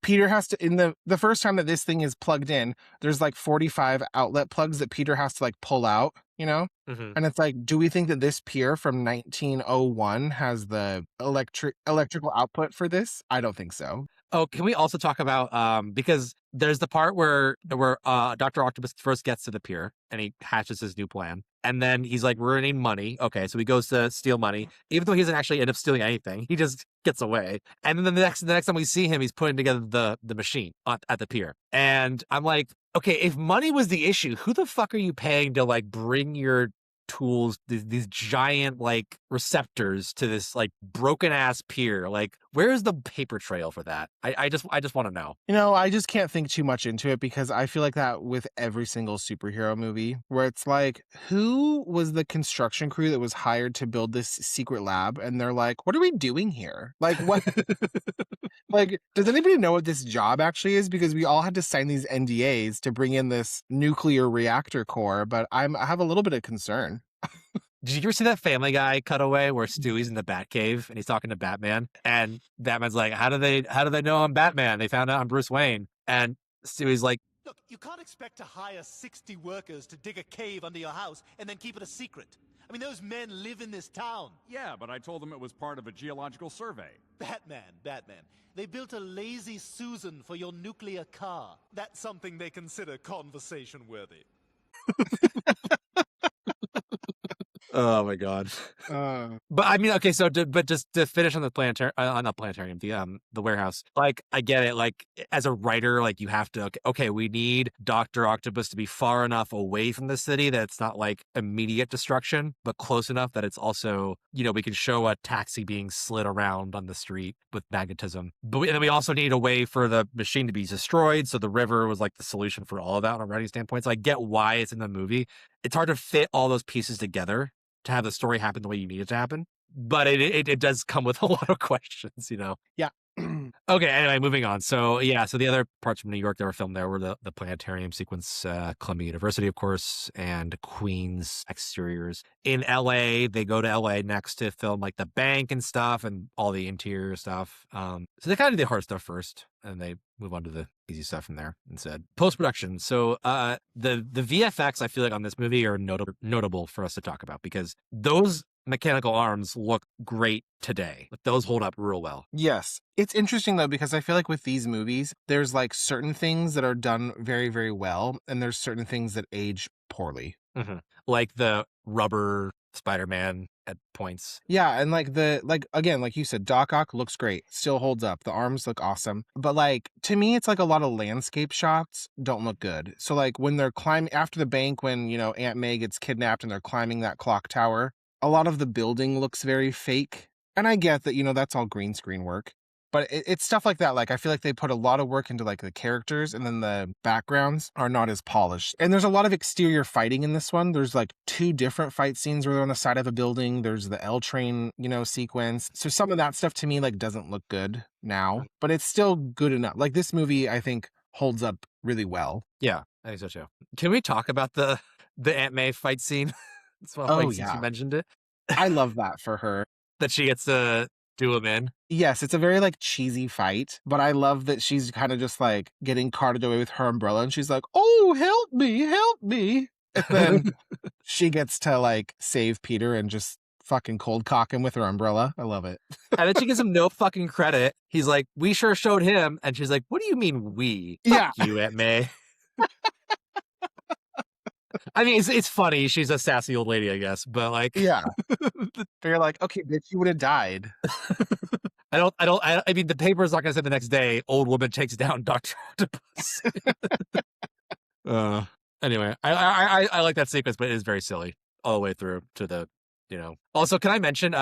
Peter has to, in the first time that this thing is plugged in, there's 45 outlet plugs that Peter has to pull out, Mm-hmm. And it's do we think that this pier from 1901 has the electrical output for this? I don't think so. Oh, can we also talk about because there's the part where Dr. Octopus first gets to the pier and he hatches his new plan. And then he's like, we're gonna need money. Okay, so he goes to steal money. Even though he doesn't actually end up stealing anything, he just gets away. And then the next time we see him, he's putting together the machine at the pier. And I'm like, okay, if money was the issue, who the fuck are you paying to bring your tools, these giant receptors to this broken ass pier? Where's the paper trail for that? I just want to know. I just can't think too much into it because I feel like that with every single superhero movie where it's who was the construction crew that was hired to build this secret lab? And they're like, what are we doing here? What? Does anybody know what this job actually is? Because we all had to sign these NDAs to bring in this nuclear reactor core, but I have a little bit of concern. Did you ever see that Family Guy cutaway where Stewie's in the Batcave and he's talking to Batman and Batman's like, how do they know I'm Batman? They found out I'm Bruce Wayne. And Stewie's like, Look, you can't expect to hire 60 workers to dig a cave under your house and then keep it a secret. I mean, those men live in this town. Yeah, but I told them it was part of a geological survey. Batman. They built a lazy Susan for your nuclear car. That's something they consider conversation worthy. oh my God. But I mean, okay, so just to finish on the planetarium, the warehouse, I get it. As a writer, you have to, okay, we need Dr. Octopus to be far enough away from the city that it's not immediate destruction, but close enough that it's also, we can show a taxi being slid around on the street with magnetism. And then we also need a way for the machine to be destroyed. So the river was the solution for all of that on a writing standpoint. So I get why it's in the movie. It's hard to fit all those pieces together to have the story happen the way you need it to happen. but it does come with a lot of questions, you know. Yeah. Okay, anyway, moving on. So so the other parts from New York that were filmed there were the planetarium sequence, Columbia University, of course, and Queens exteriors. In LA, they go to LA next to film like the bank and stuff and all the interior stuff. So they kind of do the hard stuff first, and they move on to the easy stuff from there instead. Post-production. So the VFX, I feel like, on this movie are notable for us to talk about, because those mechanical arms look great today. Those hold up real well. Yes. It's interesting though, because I feel like with these movies, there's like certain things that are done very, very well, and there's certain things that age poorly. Mm-hmm. Like the rubber Spider-Man at points. Yeah, and again, like you said, Doc Ock looks great, still holds up. The arms look awesome. But like, to me, it's like a lot of landscape shots don't look good. So like when they're climbing after the bank, when, you know, Aunt May gets kidnapped and they're climbing that clock tower, a lot of the building looks very fake. And I get that, you know, that's all green screen work. But it's stuff like that. Like, I feel like they put a lot of work into like the characters, and then the backgrounds are not as polished. And there's a lot of exterior fighting in this one. There's like 2 different fight scenes where they're on the side of a building. There's the L train, you know, sequence. So some of that stuff to me like doesn't look good now, but it's still good enough. Like, this movie, I think, holds up really well. Yeah, I think so too. Can we talk about the Aunt May fight scene? It's one of since you mentioned it. I love that for her. That she gets to do him in. Yes, it's a very like cheesy fight, but I love that she's kind of just like getting carted away with her umbrella, and she's like, "Oh, help me, help me!" And then she gets to like save Peter and just fucking cold cock him with her umbrella. I love it. And then she gives him no fucking credit. He's like, "We sure showed him," and she's like, "What do you mean we?" Yeah, Fuck you, Aunt May. I mean, it's funny. She's a sassy old lady, I guess, but like, yeah. They're like, "Okay, bitch, you would have died." I mean, the paper's not gonna say the next day, old woman takes down Dr. Octopus. Anyway, I like that sequence, but it is very silly all the way through to the, you know. Also, can I mention,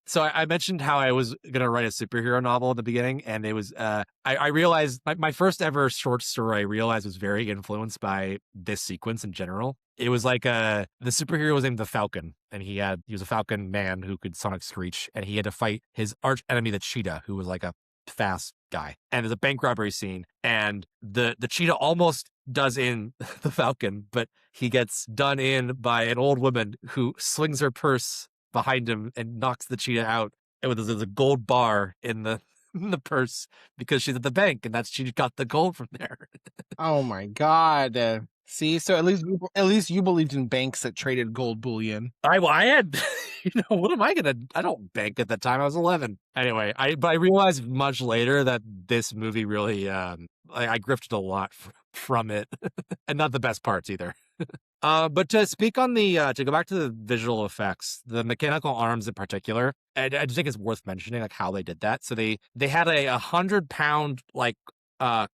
so I mentioned how I was gonna write a superhero novel in the beginning, and it was, I realized my first ever short story I realized was very influenced by this sequence in general. It was like the superhero was named the Falcon, and he was a Falcon man who could sonic screech, and he had to fight his arch enemy, the Cheetah, who was like a fast guy. And there's a bank robbery scene, and the Cheetah almost does in the Falcon, but he gets done in by an old woman who swings her purse behind him and knocks the Cheetah out. And there's a gold bar in the purse because she's at the bank, and she got the gold from there. Oh my god. See, so at least you believed in banks that traded gold bullion. I had, you know, what am I gonna? I don't bank at that time. I was 11. Anyway, but I realized much later that this movie really, I grifted a lot from it, and not the best parts either. But to speak on to go back to the visual effects, the mechanical arms in particular, I just think it's worth mentioning like how they did that. So they had a 100-pound like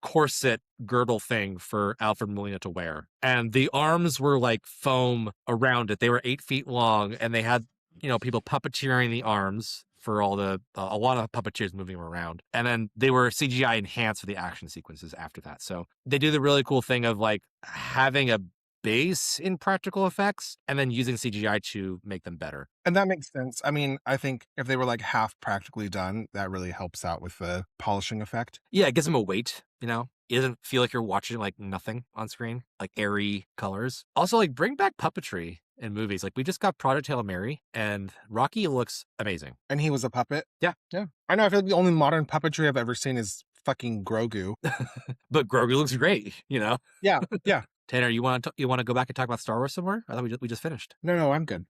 corset girdle thing for Alfred Molina to wear, and the arms were like foam around it. They were 8 feet long, and they had, you know, people puppeteering the arms for all the a lot of puppeteers moving them around, and then they were CGI enhanced for the action sequences after that. So they do the really cool thing of like having a base in practical effects and then using CGI to make them better. And that makes sense. I mean, I think if they were like half practically done, that really helps out with the polishing effect. Yeah, it gives them a weight, you know? It doesn't feel like you're watching like nothing on screen, like airy colors. Also, like bring back puppetry in movies. Like we just got Project Hail Mary, and Rocky looks amazing. And he was a puppet? Yeah. Yeah. I know, I feel like the only modern puppetry I've ever seen is fucking Grogu. But Grogu looks great, you know? Yeah, yeah. Tanner, you want to go back and talk about Star Wars somewhere? I thought we just finished. No, I'm good.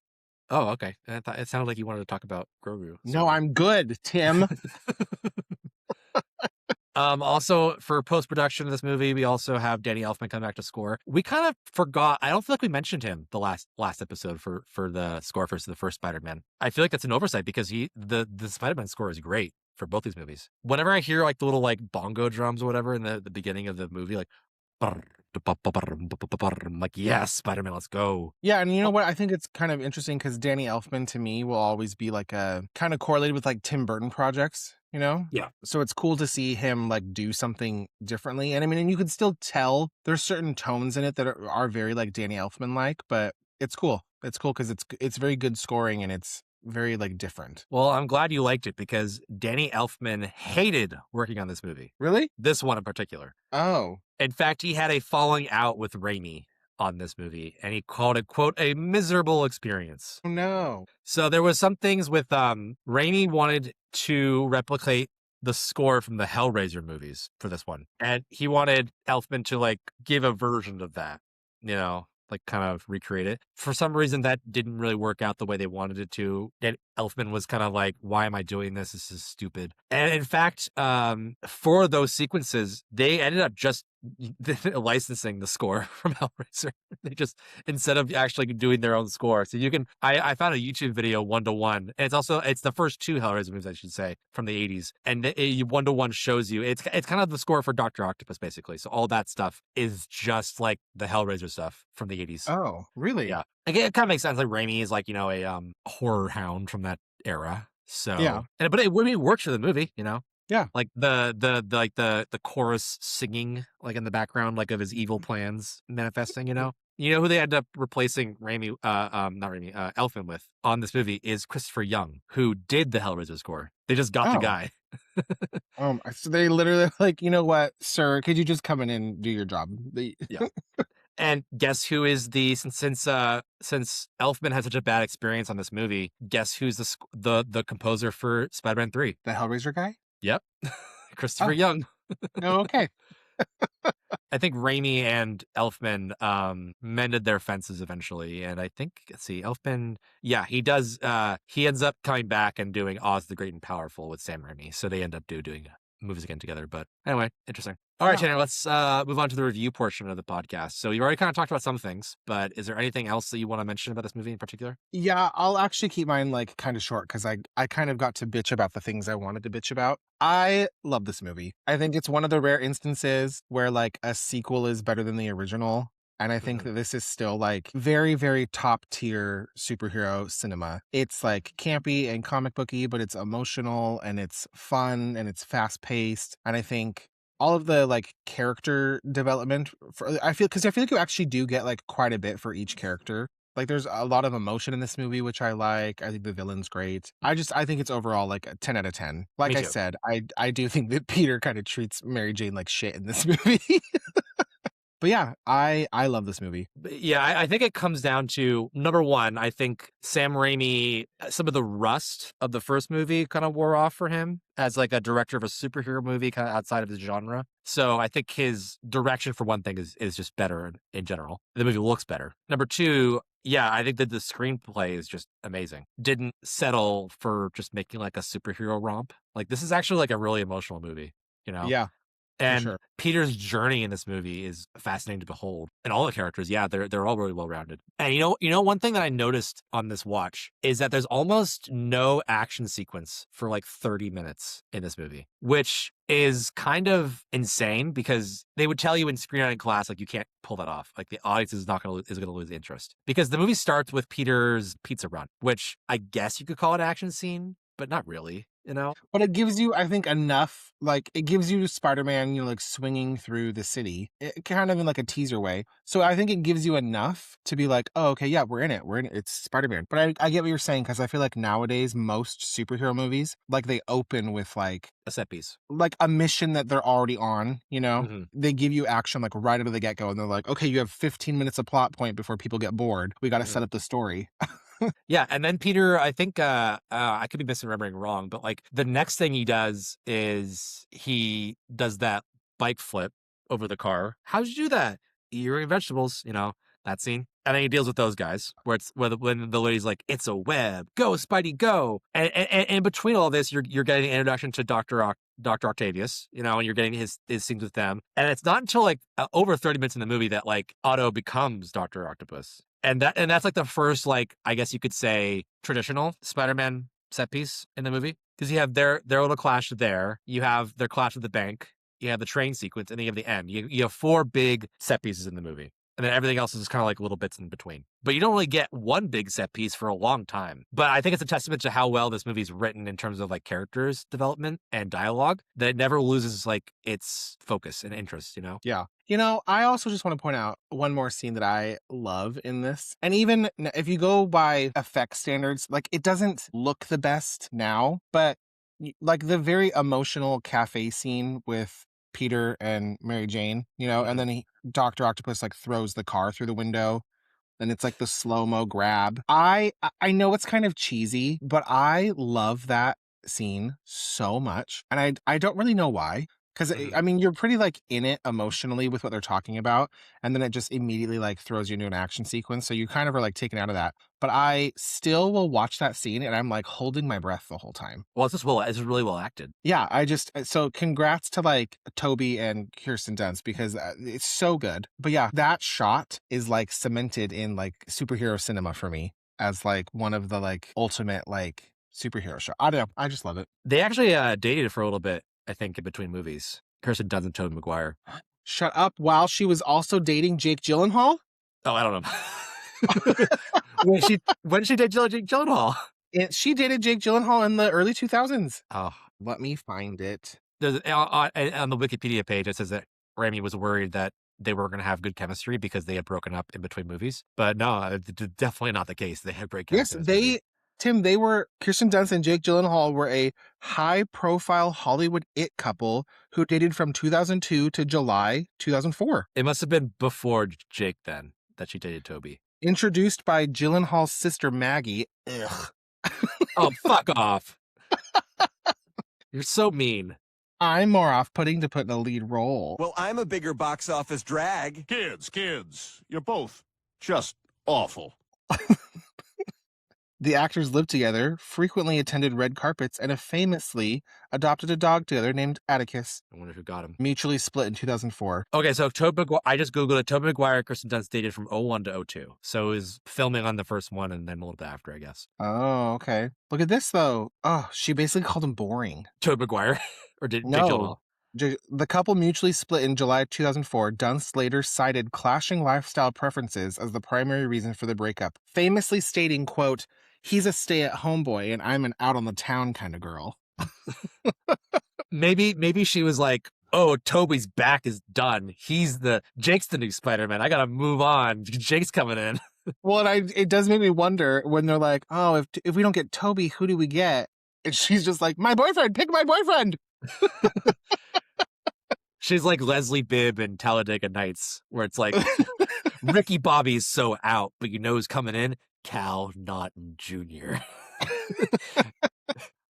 Oh, okay. I thought it sounded like you wanted to talk about Grogu. No, I'm good, Tim. Also, for post-production of this movie, we also have Danny Elfman come back to score. We kind of forgot. I don't feel like we mentioned him the last episode for the score for the first Spider-Man. I feel like that's an oversight because the Spider-Man score is great for both these movies. Whenever I hear like the little like bongo drums or whatever in the beginning of the movie, like, I'm like, yes, Spider-Man, let's go. Yeah, and you know what? I think it's kind of interesting because Danny Elfman to me will always be like a kind of correlated with like Tim Burton projects, you know? Yeah. So it's cool to see him like do something differently. And I mean, and you can still tell there's certain tones in it that are very like Danny Elfman like, but it's cool. It's cool because it's very good scoring, and it's very like different. Well, I'm glad you liked it because Danny Elfman hated working on this movie. Really? This one in particular. Oh. In fact, he had a falling out with Raimi on this movie, and he called it, quote, a miserable experience. Oh, no. So there was some things with Raimi wanted to replicate the score from the Hellraiser movies for this one. And he wanted Elfman to like give a version of that, like kind of recreate it. For some reason that didn't really work out the way they wanted it to. And Elfman was kind of like, why am I doing this? This is stupid. And in fact, for those sequences, they ended up just licensing the score from Hellraiser. They just, instead of actually doing their own score. So you can, I found a YouTube video 1-to-1. And it's the first 2 Hellraiser movies, I should say, from the 80s. And 1-to-1 shows you, it's kind of the score for Dr. Octopus, basically. So all that stuff is just like the Hellraiser stuff from the 80s. Oh, really? Yeah. Again, it kind of makes sense. Like Raimi is like, a horror hound from that era. So, yeah. But it works for the movie, Yeah. Like the chorus singing like in the background, like of his evil plans manifesting, You know who they end up replacing Elfman with on this movie is Christopher Young, who did the Hellraiser score. They just got the guy. So they literally like, you know what, sir, could you just come in and do your job? Yeah. And guess who is since Elfman had such a bad experience on this movie, guess who's the composer for Spider-Man 3? The Hellraiser guy? Yep. Christopher Young. Oh, okay. I think Raimi and Elfman mended their fences eventually. And I think, let's see, Elfman, yeah, he does. He ends up coming back and doing Oz the Great and Powerful with Sam Raimi. So they end up doing movies again together. But anyway, interesting. All right, Tanner, let's move on to the review portion of the podcast. So you already kind of talked about some things, but is there anything else that you want to mention about this movie in particular? Yeah, I'll actually keep mine like kind of short because I kind of got to bitch about the things I wanted to bitch about. I love this movie. I think it's one of the rare instances where like a sequel is better than the original. And I think that this is still like very, very top tier superhero cinema. It's like campy and comic booky, but it's emotional and it's fun and it's fast paced. And I think all of the like character development I feel like you actually do get like quite a bit for each character. Like there's a lot of emotion in this movie, which I like. I think the villain's great. I think it's overall like a 10 out of 10. Like I said, I do think that Peter kind of treats Mary Jane like shit in this movie. But yeah, I love this movie. Yeah, I think it comes down to, number one, I think Sam Raimi, some of the rust of the first movie kind of wore off for him as like a director of a superhero movie kind of outside of his genre. So I think his direction, for one thing, is just better in general. The movie looks better. Number two, yeah, I think that the screenplay is just amazing. Didn't settle for just making like a superhero romp. Like this is actually like a really emotional movie, Yeah. And Peter's journey in this movie is fascinating to behold. And all the characters, yeah, they're all really well-rounded. And one thing that I noticed on this watch is that there's almost no action sequence for like 30 minutes in this movie, which is kind of insane because they would tell you in screenwriting class, like, you can't pull that off. Like the audience is going to lose interest because the movie starts with Peter's pizza run, which I guess you could call it an action scene, but not really. But it gives you, I think, enough, like, it gives you Spider-Man, like, swinging through the city, kind of in, like, a teaser way. So I think it gives you enough to be like, oh, okay, yeah, we're in it. It's Spider-Man. But I get what you're saying, because I feel like nowadays, most superhero movies, like, they open with, like, a set piece. Like, a mission that they're already on, They give you action, like, right out of the get-go, and they're like, okay, you have 15 minutes of plot point before people get bored. We got to set up the story. Yeah, and then Peter, I think, I could be misremembering wrong, but like the next thing he does is he does that bike flip over the car. How'd you do that? Eating vegetables, that scene. And then he deals with those guys when the lady's like, it's a web, go Spidey, go. And in between all this, you're getting an introduction to Dr. Octavius, and you're getting his scenes with them. And it's not until like over 30 minutes in the movie that like Otto becomes Dr. Octopus. And that's like the first, like, I guess you could say, traditional Spider-Man set piece in the movie. Because you have their little clash there. You have their clash at the bank. You have the train sequence, and then you have the end. You have 4 big set pieces in the movie. And then everything else is just kind of like little bits in between. But you don't really get one big set piece for a long time. But I think it's a testament to how well this movie's written in terms of like characters development and dialogue, that it never loses like its focus and interest, you know? Yeah. I also just want to point out one more scene that I love in this. And even if you go by effect standards, like it doesn't look the best now, but like the very emotional cafe scene with Peter and Mary Jane, and then Dr. Octopus like throws the car through the window and it's like the slow-mo grab. I know it's kind of cheesy, but I love that scene so much. And I don't really know why. Because, I mean, you're pretty, like, in it emotionally with what they're talking about, and then it just immediately, like, throws you into an action sequence, so you kind of are, like, taken out of that. But I still will watch that scene, and I'm, like, holding my breath the whole time. Well, it's really well acted. Yeah, so congrats to, like, Toby and Kirsten Dunst, because it's so good. But yeah, that shot is, like, cemented in, like, superhero cinema for me as, like, one of the, like, ultimate, like, superhero show. I don't know. I just love it. They actually dated for a little bit, I think, in between movies. Kirsten Dunst and Tobey Maguire. Shut up. While she was also dating Jake Gyllenhaal? Oh, I don't know. when she did Jake Gyllenhaal? She dated Jake Gyllenhaal in the early 2000s. Oh, let me find it. There's, on the Wikipedia page, it says that Raimi was worried that they were going to have good chemistry because they had broken up in between movies. But no, definitely not the case. They had great chemistry. Yes, Kirsten Dunst and Jake Gyllenhaal were a high-profile Hollywood it couple who dated from 2002 to July 2004. It must have been before Jake then that she dated Toby. Introduced by Gyllenhaal's sister Maggie. Ugh. Oh, fuck off. You're so mean. I'm more off-putting to put in a lead role. Well, I'm a bigger box office drag. Kids, you're both just awful. The actors lived together, frequently attended red carpets, and famously adopted a dog together named Atticus. I wonder who got him. Mutually split in 2004. Okay, so I just Googled it. Tobey Maguire and Kirsten Dunst dated from 01 to 02. So it was filming on the first one and then a little bit after, I guess. Oh, okay. Look at this, though. Oh, she basically called him boring. Tobey Maguire? Or did No. Jake Gyllenhaal? The couple mutually split in July 2004. Dunst later cited clashing lifestyle preferences as the primary reason for the breakup, famously stating, quote, "He's a stay-at-home boy and I'm an out-on-the-town kind of girl." Maybe she was like, oh, Toby's back is done. Jake's the new Spider-Man. I gotta move on. Jake's coming in. Well, it does make me wonder when they're like, oh, if we don't get Toby, who do we get? And she's just like, my boyfriend, pick my boyfriend. She's like Leslie Bibb in Talladega Nights, where it's like, Ricky Bobby's so out, but you know who's coming in? Cal Naughton Jr.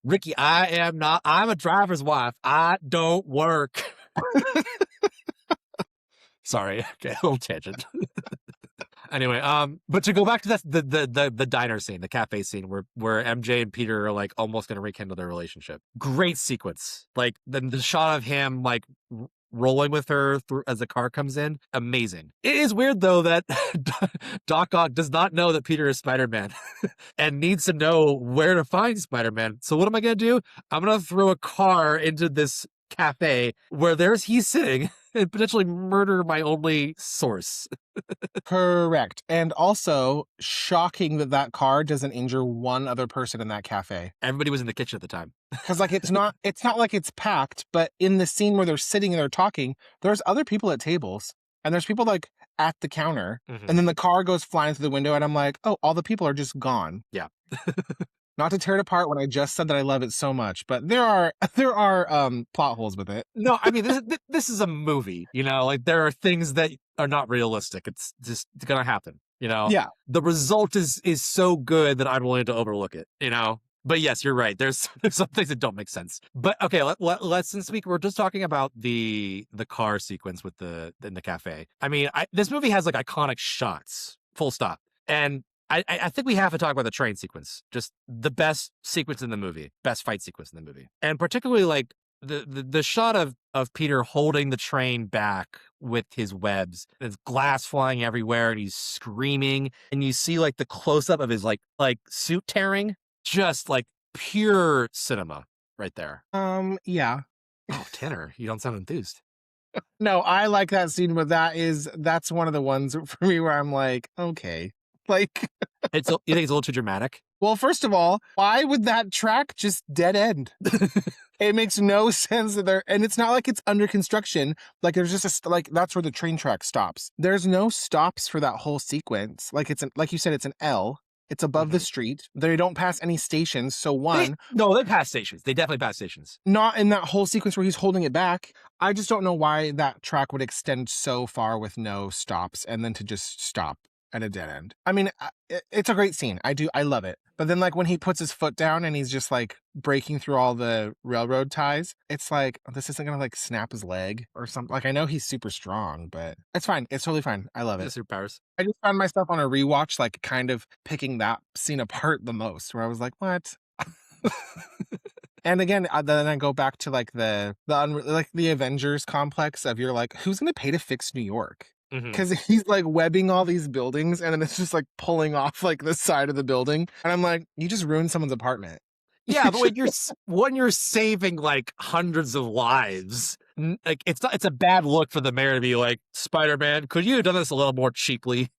Ricky, I'm a driver's wife. I don't work. Sorry, okay, a little tangent. Anyway, but to go back to the diner scene, the cafe scene where MJ and Peter are like almost gonna rekindle their relationship. Great sequence. Like the shot of him like rolling with her through as the car comes in. Amazing. It is weird though that Doc Ock does not know that Peter is Spider-Man and needs to know where to find Spider-Man. So what am I gonna do? I'm gonna throw a car into this cafe where he's sitting and potentially murder my only source. Correct. And also shocking that car doesn't injure one other person in that cafe. Everybody was in the kitchen at the time. Because like it's not like it's packed, but in the scene where they're sitting and they're talking, there's other people at tables and there's people like at the counter. Mm-hmm. And then the car goes flying through the window and I'm like, oh, all the people are just gone. Yeah. Not to tear it apart when I just said that I love it so much, but there are plot holes with it. No, I mean this is a movie, you know, like there are things that are not realistic. It's just gonna happen, you know. Yeah. The result is so good that I'm willing to overlook it, you know. But yes, you're right. There's some things that don't make sense. But okay, let's since we're just talking about the car sequence in the cafe. I mean, this movie has like iconic shots, full stop, and I think we have to talk about the train sequence. Just the best sequence in the movie, best fight sequence in the movie. And particularly like the shot of Peter holding the train back with his webs. There's glass flying everywhere and he's screaming. And you see like the close up of his like suit tearing. Just like pure cinema right there. Yeah. Oh, Tanner, you don't sound enthused. No, I like that scene, but that's one of the ones for me where I'm like, okay. Like, You think it's a little too dramatic? well, first of all, why would that track just dead end? It makes no sense that and it's not like it's under construction. Like there's just like that's where the train track stops. There's no stops for that whole sequence. Like like you said, it's an L. It's above the street. They don't pass any stations. So They pass stations. They definitely pass stations. not in that whole sequence where he's holding it back. I just don't know why that track would extend so far with no stops and then to just stop at a dead end. I mean, it's a great scene. I love it. But then like when he puts his foot down and he's just like breaking through all the railroad ties, it's like, this isn't going to like snap his leg or something. Like I know he's super strong, but it's fine. It's totally fine. I love it. Superpowers. I just found myself on a rewatch, like kind of picking that scene apart the most, where I was like, what? And again, then I go back to like the Avengers complex of you're like, who's going to pay to fix New York? Because he's like webbing all these buildings and then it's just like pulling off like the side of the building. And I'm like, you just ruined someone's apartment. Yeah, but when you're saving like hundreds of lives, like it's a bad look for the mayor to be like, Spider-Man, could you have done this a little more cheaply?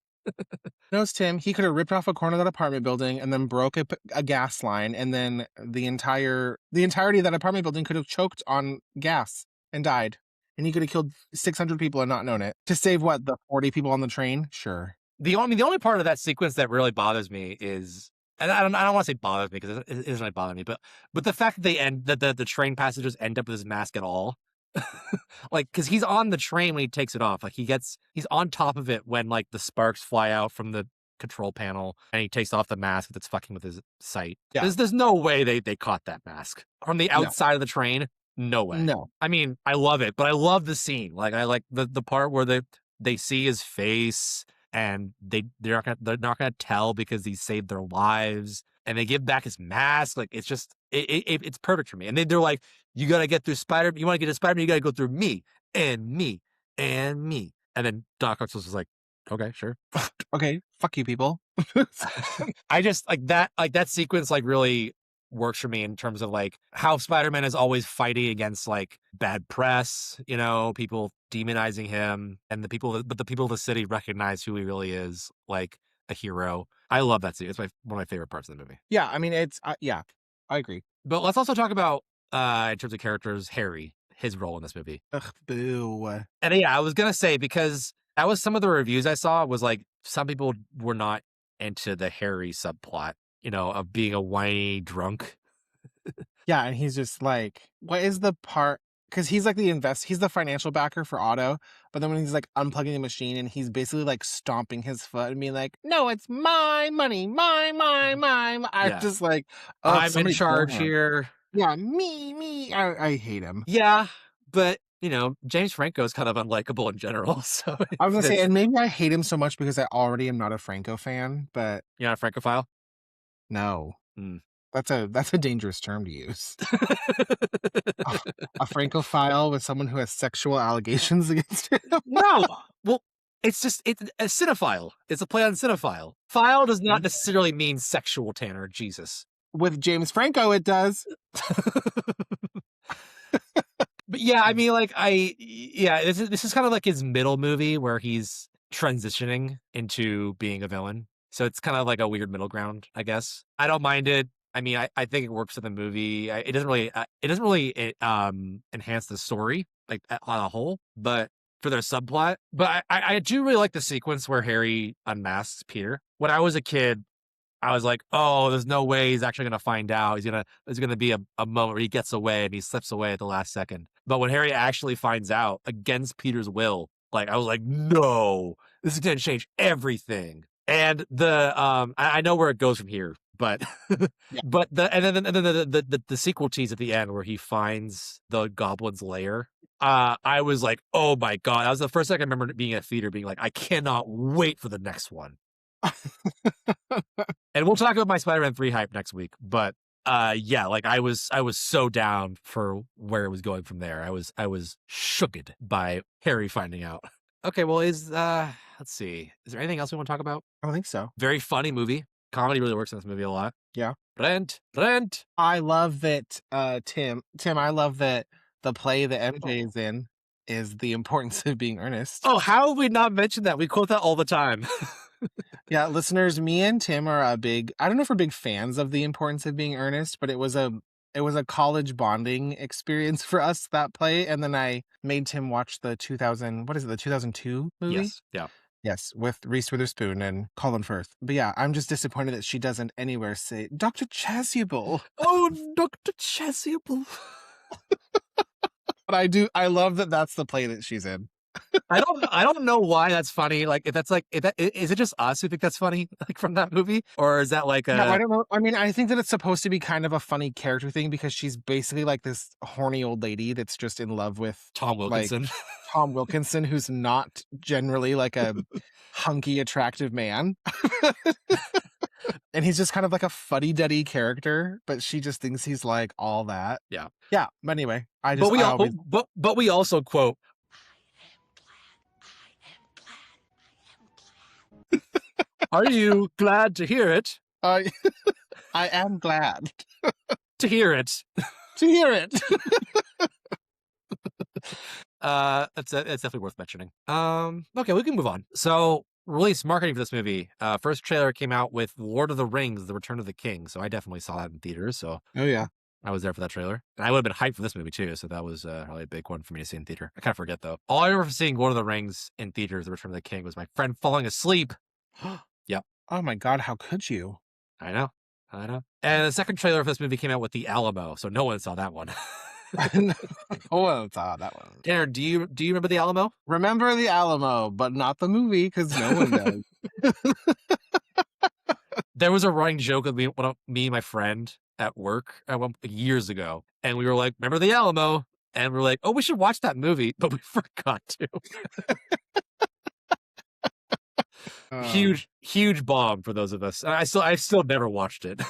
Knows Tim, he could have ripped off a corner of that apartment building and then broke a gas line, and then the entirety of that apartment building could have choked on gas and died. And he could have killed 600 people and not known it. To save what, the 40 people on the train? Sure. The only part of that sequence that really bothers me is, and I don't want to say bothers me because it isn't really bothering me, but the fact that the train passengers end up with his mask at all. Like, because he's on the train when he takes it off. Like he's on top of it when like the sparks fly out from the control panel and he takes off the mask that's fucking with his sight. Yeah. There's no way they caught that mask from the outside of the train. No way. No. I mean, I love it, but I love the scene. Like I like the part where they see his face and they're not gonna tell because he saved their lives, and they give back his mask. Like it's just it's perfect for me. And they're like, you gotta get through Spider. You want to get to Spider-Man, you gotta go through me and me and me. And then Doc Ock was like, okay, sure. Okay, fuck you, people. I just like that sequence like really works for me in terms of like how Spider-Man is always fighting against like bad press, you know, people demonizing him, and the people of the city recognize who he really is, like a hero. I love that scene. It's one of my favorite parts of the movie. Yeah, I mean, it's yeah, I agree. But let's also talk about in terms of characters, Harry, his role in this movie. Ugh, boo. And yeah, I was gonna say, because that was some of the reviews I saw was like some people were not into the Harry subplot, you know, of being a whiny drunk. Yeah, and he's just like, what is the part? Because he's like he's the financial backer for Otto, but then when he's like unplugging the machine and he's basically like stomping his foot and being like, no, it's my money, my. I'm just like, oh, I'm in charge here. Yeah, me. I hate him. Yeah, but you know, James Franco is kind of unlikable in general. So I was gonna say, and maybe I hate him so much because I already am not a Franco fan, but you're not a Francophile? No. That's a dangerous term to use. A Francophile with someone who has sexual allegations against him? No. Well, it's a cinephile. It's a play on cinephile. File does not necessarily mean sexual, Tanner. Jesus. With James Franco, it does. But yeah, I mean, like, this is kind of like his middle movie where he's transitioning into being a villain. So it's kind of like a weird middle ground, I guess. I don't mind it. I mean, I think it works for the movie. It doesn't really enhance the story like on a whole, but for their subplot. But I do really like the sequence where Harry unmasks Peter. When I was a kid, I was like, oh, there's no way he's actually gonna find out. There's gonna be a moment where he gets away and he slips away at the last second. But when Harry actually finds out against Peter's will, like I was like, no, this is gonna change everything. And I know where it goes from here, but yeah. But the sequel tease at the end where he finds the goblin's lair. I was like, oh my God. That was the first thing I remember being at theater being like, I cannot wait for the next one. And we'll talk about my Spider-Man 3 hype next week. But yeah, like I was so down for where it was going from there. I was shooked by Harry finding out. Okay, well, let's see. Is there anything else we want to talk about? I don't think so. Very funny movie. Comedy really works in this movie a lot. Yeah. Brent. I love that, Tim, I love that the play that MJ is in is The Importance of Being Earnest. Oh, how have we not mentioned that? We quote that all the time. Yeah, listeners, me and Tim are I don't know if we're big fans of The Importance of Being Earnest, but it was a college bonding experience for us, that play. And then I made Tim watch the 2002 movie? Yes. Yeah. Yes, with Reese Witherspoon and Colin Firth. But yeah, I'm just disappointed that she doesn't anywhere say, Dr. Chasuble. Oh, Dr. Chasuble. But I love that that's the play that she's in. I don't know why that's funny. Like, is it just us who think that's funny, like from that movie, or is that like a? No, I don't know. I mean, I think that it's supposed to be kind of a funny character thing because she's basically like this horny old lady that's just in love with Tom Wilkinson. Like, Tom Wilkinson, who's not generally like a hunky, attractive man. And he's just kind of like a fuddy-duddy character, but she just thinks he's like all that. Yeah. Yeah. But anyway, but we also quote, "Are you glad to hear it? I am glad to hear it. to hear it." It's definitely worth mentioning. Okay, we can move on. So, release marketing for this movie. First trailer came out with Lord of the Rings: The Return of the King. So I definitely saw that in theaters. So Oh yeah. I was there for that trailer, and I would have been hyped for this movie too. So that was probably a big one for me to see in theater. I kind of forget though. All I remember seeing Lord of the Rings in theaters: The Return of the King was my friend falling asleep. Yep. Oh my God, how could you? I know. And the second trailer for this movie came out with The Alamo, so no one saw that one. No one saw that one. Tanner, do you remember The Alamo? Remember The Alamo, but not the movie because no one does. There was a running joke with me and my friend at work years ago, and we were like, "Remember The Alamo?" And we were like, "Oh, we should watch that movie," but we forgot to. Huge bomb for those of us. I still never watched it.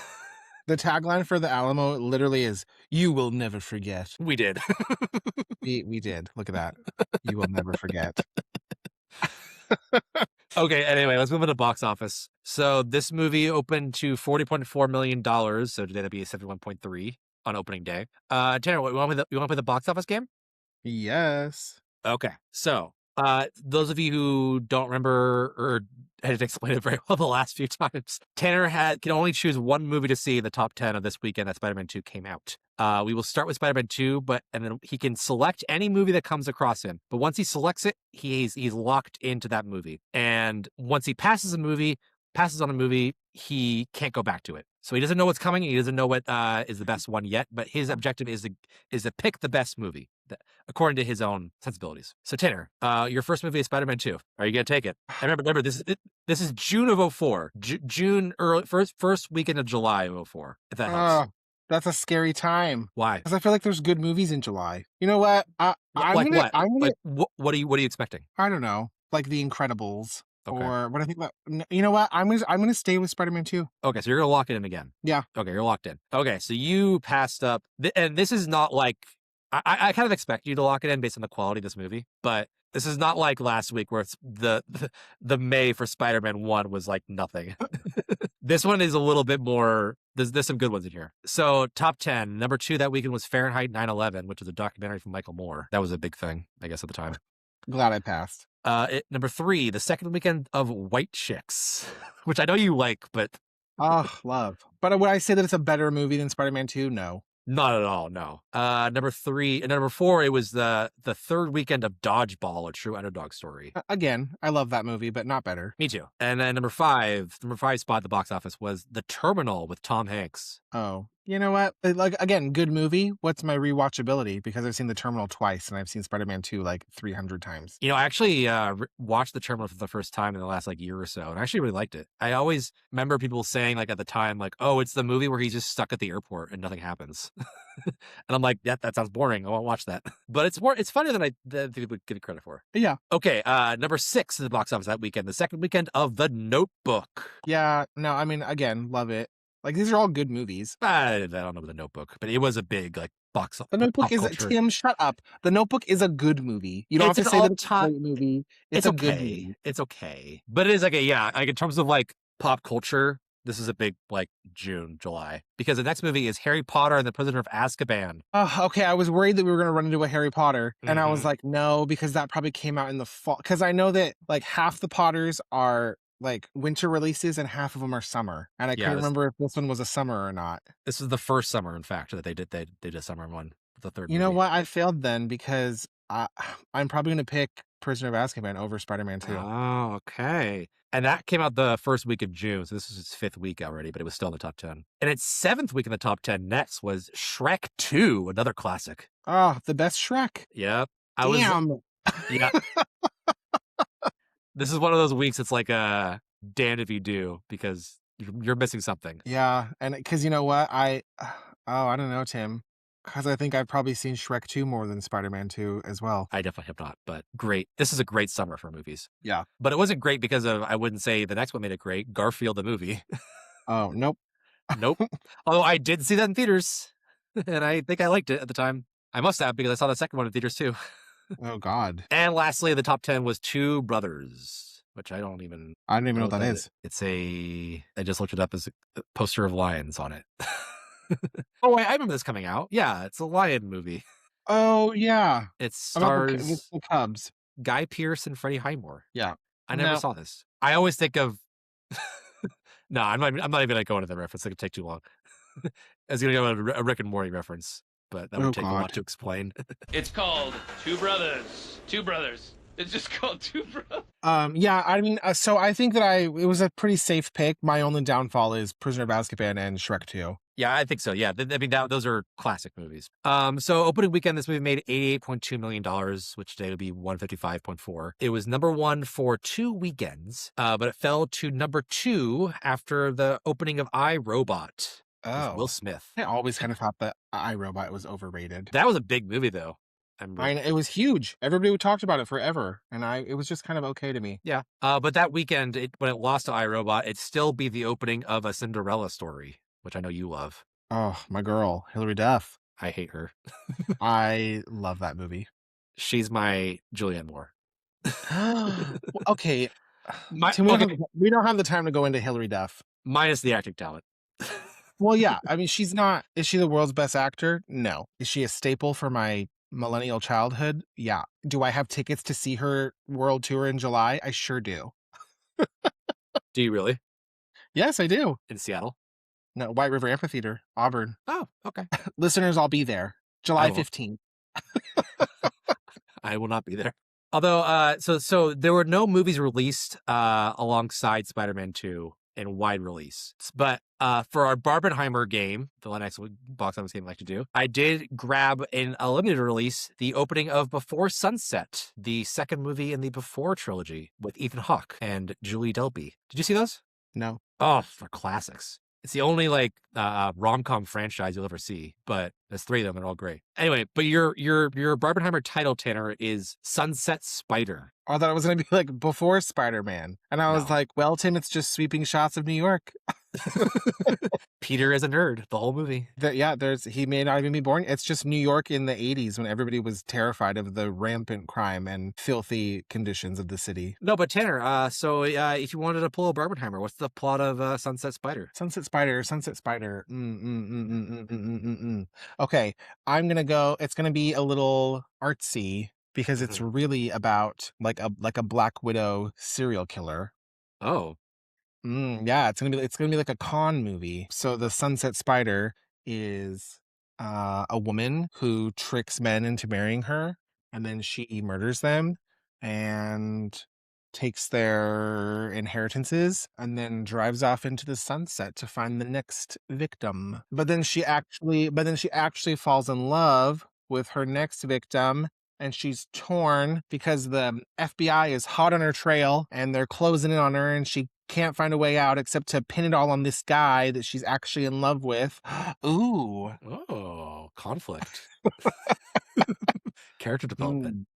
The tagline for The Alamo literally is, "You will never forget." We did. We did. Look at that. You will never forget. Okay, anyway, let's move into box office. So this movie opened to $40.4 million. So today that'd be a 71.3 on opening day. Tanner, you want to play the box office game? Yes. Okay, so those of you who don't remember or I didn't explain it very well the last few times, Tanner can only choose one movie to see in the top 10 of this weekend that Spider-Man 2 came out. We will start with Spider-Man 2, and then he can select any movie that comes across him. But once he selects it, he's locked into that movie. And once he passes on a movie, he can't go back to it. So he doesn't know what's coming. He doesn't know what is the best one yet. But his objective is to pick the best movie according to his own sensibilities. So Tanner, your first movie is Spider-Man 2. Are you gonna take it? And remember this is June of 2004. June first weekend of July of 2004. If that helps. That's a scary time. Why? Because I feel like there's good movies in July. You know what? What are you expecting? I don't know. Like The Incredibles. Okay. Or what I think about. You know what? I'm gonna stay with Spider-Man 2. Okay, so you're gonna lock it in again. Yeah. Okay, you're locked in. Okay, so you passed up, and this is not like I kind of expect you to lock it in based on the quality of this movie, but this is not like last week where it's the May for Spider-Man 1 was like nothing. This one is a little bit more. There's some good ones in here. So top 10, number 2 that weekend was Fahrenheit 9/11, which was a documentary from Michael Moore. That was a big thing, I guess, at the time. Glad I passed. Number 3, the second weekend of White Chicks, which I know you like, but love. But would I say that it's a better movie than Spider-Man 2? No. Not at all, no. Number 3 and number 4, it was the third weekend of Dodgeball, a true underdog story. Again, I love that movie, but not better. Me too. And then number five spot at the box office was The Terminal with Tom Hanks. Oh, you know what? Like, again, good movie. What's my rewatchability? Because I've seen The Terminal twice and I've seen Spider-Man 2 like 300 times. You know, I actually watched The Terminal for the first time in the last like year or so, and I actually really liked it. I always remember people saying like at the time, like, oh, it's the movie where he's just stuck at the airport and nothing happens. And I'm like, yeah, that sounds boring. I won't watch that. But it's funnier than people give it credit for. Yeah. Okay, number 6 at the box office that weekend, the second weekend of The Notebook. Yeah, no, I mean, again, love it. Like, these are all good movies. I don't know about The Notebook, but it was a big like box office. The Notebook is Tim, shut up. The Notebook is a good movie. You don't have to say that it's a great movie. It's a good movie. It's okay. But it is like in terms of like pop culture, This is a big, like, June, July. Because the next movie is Harry Potter and the Prisoner of Azkaban. Okay, I was worried that we were going to run into a Harry Potter. And I was Mhm. like, no, because that probably came out in the fall. Because I know that like half the Potters are like winter releases and half of them are summer. And I Yeah, couldn't this remember if this one was a summer or not. this is the first summer, in fact, that they did a summer one, the third You know movie. what? I failed then because I'm probably going to pick Prisoner of Azkaban over Spider-Man 2. Oh, okay. And that came out the first week of June, so this is its 5th week already, but it was still in the top 10. And its 7th week in the top 10 next was Shrek 2, another classic. Oh, the best Shrek. Yep. Damn. Yeah. This is one of those weeks it's like damned if you do, because you're missing something. Yeah, and because you know what? I don't know, Tim. Because I think I've probably seen Shrek 2 more than Spider-Man 2 as well. I definitely have not, but great. This is a great summer for movies. Yeah. But it wasn't great because of, I wouldn't say the next one made it great, Garfield the movie. Oh, nope. Nope. Although I did see that in theaters, and I think I liked it at the time. I must have, because I saw the second one in theaters too. Oh, God. And lastly, the top 10 was Two Brothers, which I don't even even know what that is. It's I just looked it up as a poster of lions on it. Oh, wait, I remember this coming out. Yeah, it's a lion movie. Oh, yeah. It About the stars Cubs. Guy Pearce and Freddie Highmore. Yeah. I never No. saw this. I always think of. No, I'm not even going to go into the reference. It could take too long. I was going to go into a Rick and Morty reference, but that would take a lot to explain. It's called Two Brothers. Two Brothers. It's just called Two Brothers. Yeah, I mean, so I think that it was a pretty safe pick. My only downfall is Prisoner of Azkaban and Shrek 2. Yeah, I think so. Yeah, I mean, those are classic movies. So opening weekend, this movie made $88.2 million, which today would be $155.4. It was number one for 2 weekends, but it fell to number 2 after the opening of I, Robot. With Will Smith. I always kind of thought that iRobot was overrated. That was a big movie, though. It was huge. Everybody talked about it forever, and it was just kind of okay to me. Yeah, but that weekend, when it lost to iRobot, it still beat the opening of A Cinderella Story, which I know you love. Oh, my girl, Hilary Duff. I hate her. I love that movie. She's my Julianne Moore. Okay. We don't have the time to go into Hilary Duff. Minus the acting talent. Well, yeah. I mean, she's not. Is she the world's best actor? No. Is she a staple for my millennial childhood? Yeah. Do I have tickets to see her world tour in July? I sure do. Do you really? Yes, I do. In Seattle? No, White River Amphitheater, Auburn. Oh, okay. Listeners, I'll be there. July 15th. I will not be there. Although, so there were no movies released alongside Spider-Man 2 in wide release. But for our Barbenheimer game, the next box office game I like to do, I did grab in a limited release the opening of Before Sunset, the second movie in the Before trilogy with Ethan Hawke and Julie Delpy. Did you see those? No. Oh, they're classics. It's the only rom-com franchise you'll ever see, but there's 3 of them. They're all great. Anyway, but your Barbenheimer title, Tanner, is Sunset Spider. I thought it was going to be like Before Spider-Man. And I was like, well, Tim, it's just sweeping shots of New York. Peter is a nerd the whole movie. He may not even be born. It's just New York in the 80s when everybody was terrified of the rampant crime and filthy conditions of the city. No, but Tanner, so if you wanted to pull a Barbenheimer, what's the plot of Sunset Spider? Sunset Spider. Okay, I'm going to go. It's going to be a little artsy because it's really about like a Black Widow serial killer. Oh. Yeah, it's gonna be like a con movie. So the Sunset Spider is a woman who tricks men into marrying her, and then she murders them and takes their inheritances, and then drives off into the sunset to find the next victim. But then she actually falls in love with her next victim. And she's torn because the FBI is hot on her trail and they're closing in on her, and she can't find a way out except to pin it all on this guy that she's actually in love with. Ooh. Oh, conflict. Character development.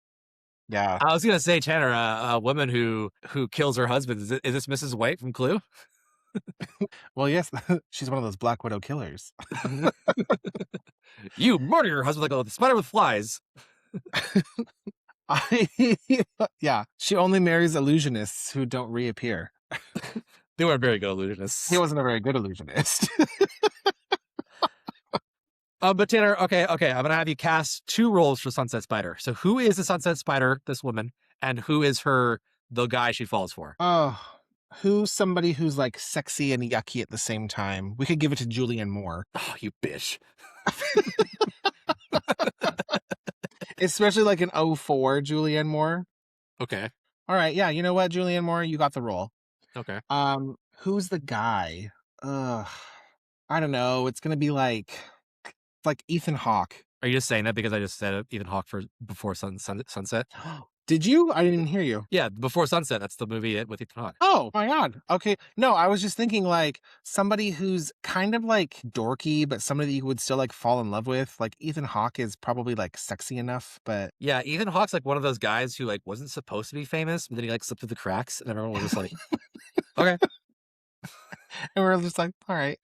Yeah. I was going to say, Tanner, a woman who kills her husband. Is this Mrs. White from Clue? Well, yes. She's one of those Black Widow killers. You murder your husband like a spider with flies. Yeah, she only marries illusionists who don't reappear. They weren't very good illusionists. He wasn't a very good illusionist. But Tanner, okay, I'm gonna have you cast 2 roles for Sunset Spider. So who is the Sunset Spider, this woman, and who is the guy she falls for? Oh, who's somebody who's like sexy and yucky at the same time? We could give it to Julianne Moore. Oh, you bitch. Especially like an 04 Julianne Moore. Okay. All right, yeah, you know what, Julianne Moore, you got the role. Okay. Who's the guy? I don't know. It's gonna be like Ethan Hawke. Are you just saying that because I just said Ethan Hawke for Before Sunset? Did you? I didn't even hear you. Yeah, Before Sunset. That's the movie with Ethan Hawke. Oh my God. Okay. No, I was just thinking like somebody who's kind of like dorky, but somebody that you would still like fall in love with. Like Ethan Hawke is probably like sexy enough, but Yeah, Ethan Hawke's like one of those guys who like wasn't supposed to be famous, but then he like slipped through the cracks, and everyone was just like, okay. and we're just like, all right.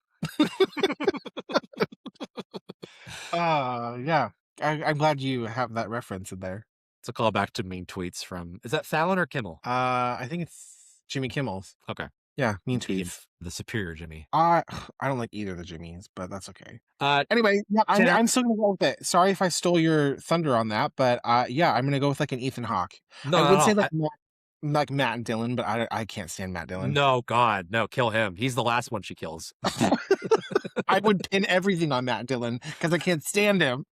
Yeah. I'm glad you have that reference in there. It's a callback to mean tweets from, is that Fallon or Kimmel? I think it's Jimmy Kimmel's. Okay. Yeah, mean The tweets. superior Jimmy. I don't like either of the Jimmys, but that's okay. Uh, Anyway, yeah, Tanner- I'm still gonna go with it. Sorry if I stole your thunder on that, but yeah, I'm gonna go with like an Ethan Hawke. no, I would no, say no, like Matt Dillon, but I can't stand Matt Dillon. no, God, no, kill him. He's the last one she kills. I would pin everything on Matt Dillon because I can't stand him.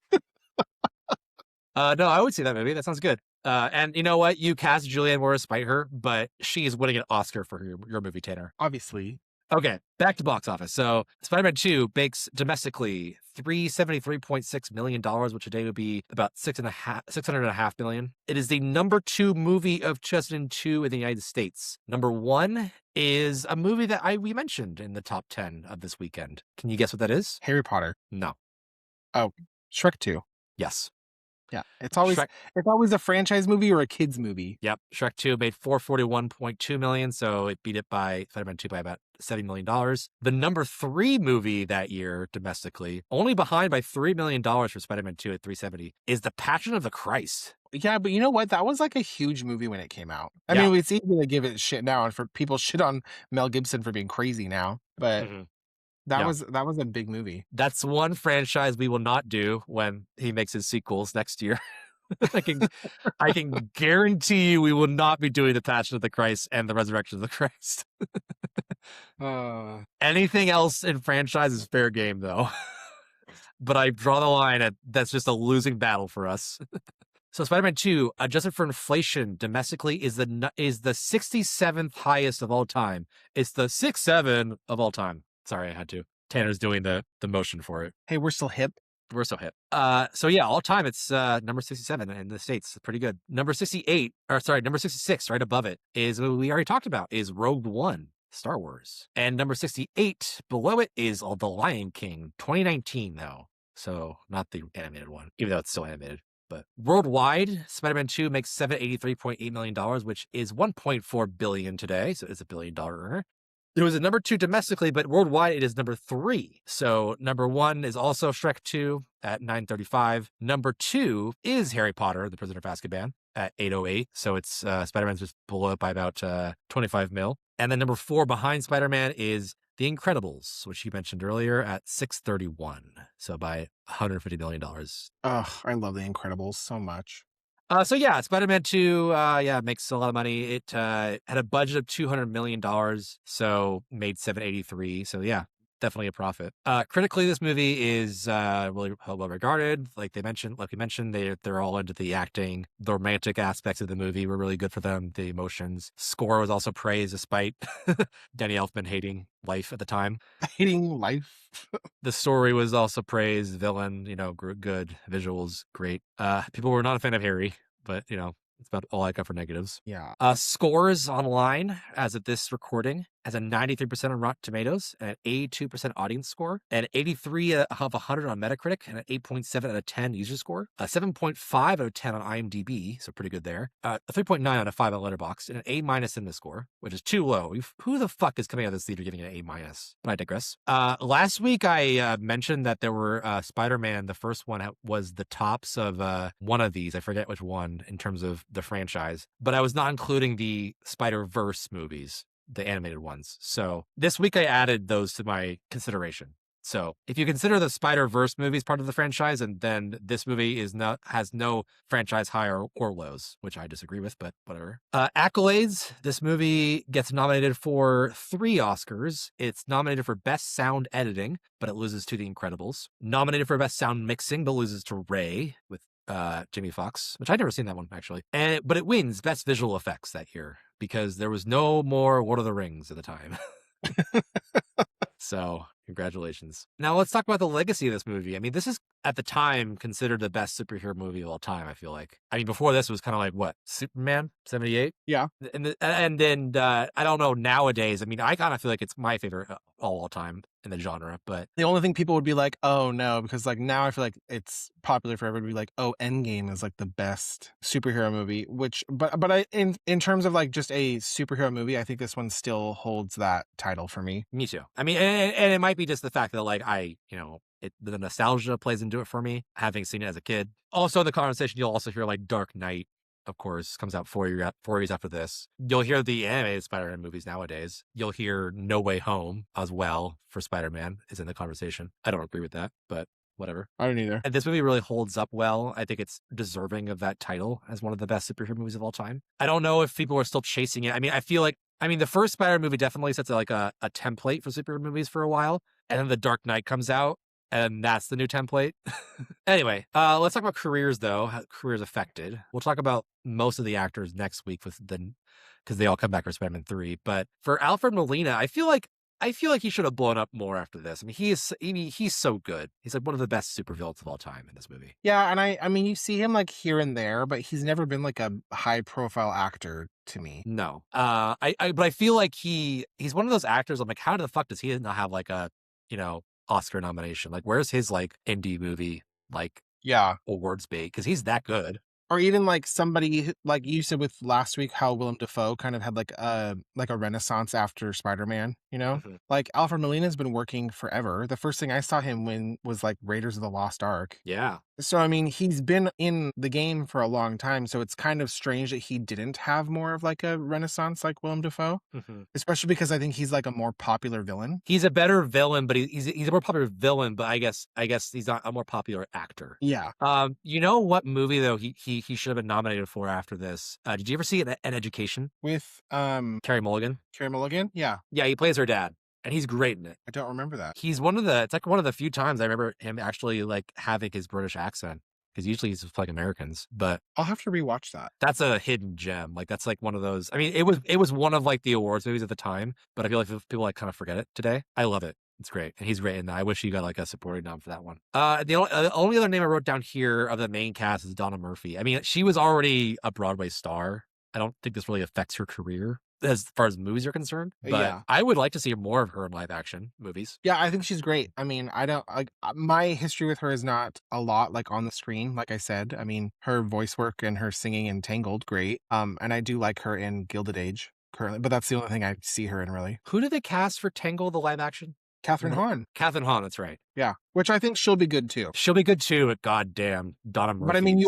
No, I would see that movie. That sounds good. And you know what? You cast Julianne Moore despite her, but she is winning an Oscar for your movie, Tanner. Obviously. Okay, back to box office. So Spider-Man 2 makes domestically $373.6 million, which today would be about $600.5 million. It is the number 2 movie of 2002 in the United States. Number 1 is a movie that we mentioned in the top 10 of this weekend. Can you guess what that is? Harry Potter. No. Shrek 2. Yes. Yeah. It's always a franchise movie or a kids movie. Yep. Shrek 2 made $441.2 million, so it beat it by Spider-Man 2 by about $70 million. The number 3 movie that year domestically, only behind by $3 million for Spider-Man 2 at $370, is The Passion of the Christ. Yeah, but you know what? That was like a huge movie when it came out. I Yeah. mean, it's easy to give it shit now and for people shit on Mel Gibson for being crazy now, but that Yeah. was a big movie. That's one franchise we will not do when he makes his sequels next year. I can guarantee you we will not be doing The Passion of the Christ and The Resurrection of the Christ. Anything else in franchise is fair game, though. But I draw the line at that's just a losing battle for us. So Spider-Man 2, adjusted for inflation domestically, is the 67th highest of all time. It's the 6-7 of all time. Sorry, I had to. Tanner's doing the motion for it. Hey, we're still hip. We're so hip. So yeah, all time it's number 67 in the States. Pretty good. Number 66, right above it, is what we already talked about, is Rogue One, Star Wars. And number 68 below it is The Lion King, 2019 though. So not the animated one, even though it's still animated. But worldwide, Spider-Man 2 makes $783.8 million, which is $1.4 billion today. So it's a $1 billion earner. It was a number 2 domestically, but worldwide it is number 3. So number 1 is also Shrek 2 at 935. Number 2 is Harry Potter, The Prisoner of Azkaban at 808. So it's Spider-Man's just below it by about 25 mil. And then number 4 behind Spider-Man is The Incredibles, which you mentioned earlier, at 631. So by $150 million. Ugh, I love The Incredibles so much. So yeah, Spider-Man 2, makes a lot of money. It had a budget of $200 million, so made 783. So yeah, definitely a profit. Critically, this movie is really well regarded. Like we mentioned, they're all into the acting. The romantic aspects of the movie were really good for them. The emotions. Score was also praised despite Danny Elfman hating life at the time. Hating life. The story was also praised. Villain, good. Visuals, great. People were not a fan of Harry, but it's about all I got for negatives. Yeah. Scores online as of this recording has a 93% on Rotten Tomatoes and an 82% audience score, and 83 of 100 on Metacritic, and an 8.7 out of 10 user score, a 7.5 out of 10 on IMDb, so pretty good there, a 3.9 out of 5 on Letterboxd, and an A- in the score, which is too low. Who the fuck is coming out of this theater giving it an A-? But I digress. Last week I mentioned that there were Spider-Man, the first one was the tops of one of these. I forget which one in terms of the franchise, but I was not including the Spider-Verse movies. the animated ones. So this week I added those to my consideration. So if you consider the Spider-Verse movies part of the franchise, and then this movie has no franchise high or lows, which I disagree with, but whatever. Accolades. This movie gets nominated for 3 Oscars. It's nominated for Best Sound Editing, but it loses to The Incredibles. Nominated for Best Sound Mixing, but loses to Ray with Jamie Foxx, which I'd never seen that one actually. But it wins Best Visual Effects that year because there was no more Lord of the Rings at the time. So congratulations. Now let's talk about the legacy of this movie. I mean, this is at the time considered the best superhero movie of all time, I feel like. I mean, before this was kind of like what, Superman 78? Yeah. And then I don't know nowadays. I mean, I kind of feel like it's my favorite of all time in the genre, but The only thing people would be like, oh no, because like now I feel like it's popular for everybody to be like, oh, Endgame is like the best superhero movie, which but I in terms of like just a superhero movie, I think this one still holds that title for me. me too. I mean, and it might be just the fact that like the nostalgia plays into it for me, having seen it as a kid. Also, in the conversation, you'll also hear like Dark Knight, of course, comes out 4 years after this. You'll hear the animated Spider-Man movies nowadays. You'll hear No Way Home as well for Spider-Man is in the conversation. I don't agree with that, but whatever. I don't either. And this movie really holds up well. I think it's deserving of that title as one of the best superhero movies of all time. I don't know if people are still chasing it. I mean, I feel like the first Spider-Man movie definitely sets like a template for superhero movies for a while, and then The Dark Knight comes out, and that's the new template. Anyway, let's talk about careers, though. How careers affected. We'll talk about most of the actors next week because they all come back for Spider-Man 3. But for Alfred Molina, I feel like he should have blown up more after this. I mean, he's so good. He's like one of the best supervillains of all time in this movie. Yeah, and I mean you see him like here and there, but he's never been like a high profile actor to me. No, but I feel like he's one of those actors. I'm like, how the fuck does he not have like a Oscar nomination? Like, where's his like indie movie like Yeah. awards bait? Because he's that good. Or even like somebody like you said with last week, how Willem Dafoe kind of had like a renaissance after Spider-Man, Mhm. Like Alfred Molina's been working forever. The first thing I saw him when was like Raiders of the Lost Ark. Yeah. So I mean, he's been in the game for a long time, so it's kind of strange that he didn't have more of like a renaissance like Willem Dafoe, Mhm. especially because I think he's like a more popular villain. He's a better villain, but he's a more popular villain. But I guess he's not a more popular actor. Yeah. You know what movie though he should have been nominated for after this? Did you ever see an Education? With Carey Mulligan. Carey Mulligan? Yeah. Yeah, he plays her dad, and he's great in it. I don't remember that. It's like one of the few times I remember him actually like having his British accent, because usually he's just like Americans, but I'll have to rewatch that. that's a hidden gem. Like that's like one of those. I mean, it was one of like the awards movies at the time, but I feel like people like kind of forget it today. I love it. It's great, and he's great in that. I wish he got like a supporting nom for that one. The only other name I wrote down here of the main cast is Donna Murphy. I mean, she was already a Broadway star. I don't think this really affects her career as far as movies are concerned, but Yeah. I would like to see more of her in live action movies. Yeah, I think she's great. I mean, I don't like my history with her is not a lot like on the screen, like I said. I mean, her voice work and her singing in Tangled, great. And I do like her in Gilded Age currently, but that's the only thing I see her in really. Who did they cast for Tangle, the live action? Catherine Mhm. Hahn. Catherine Hahn, that's right. Yeah, which I think she'll be good too. She'll be good too, but goddamn, Donna Murphy. But I mean,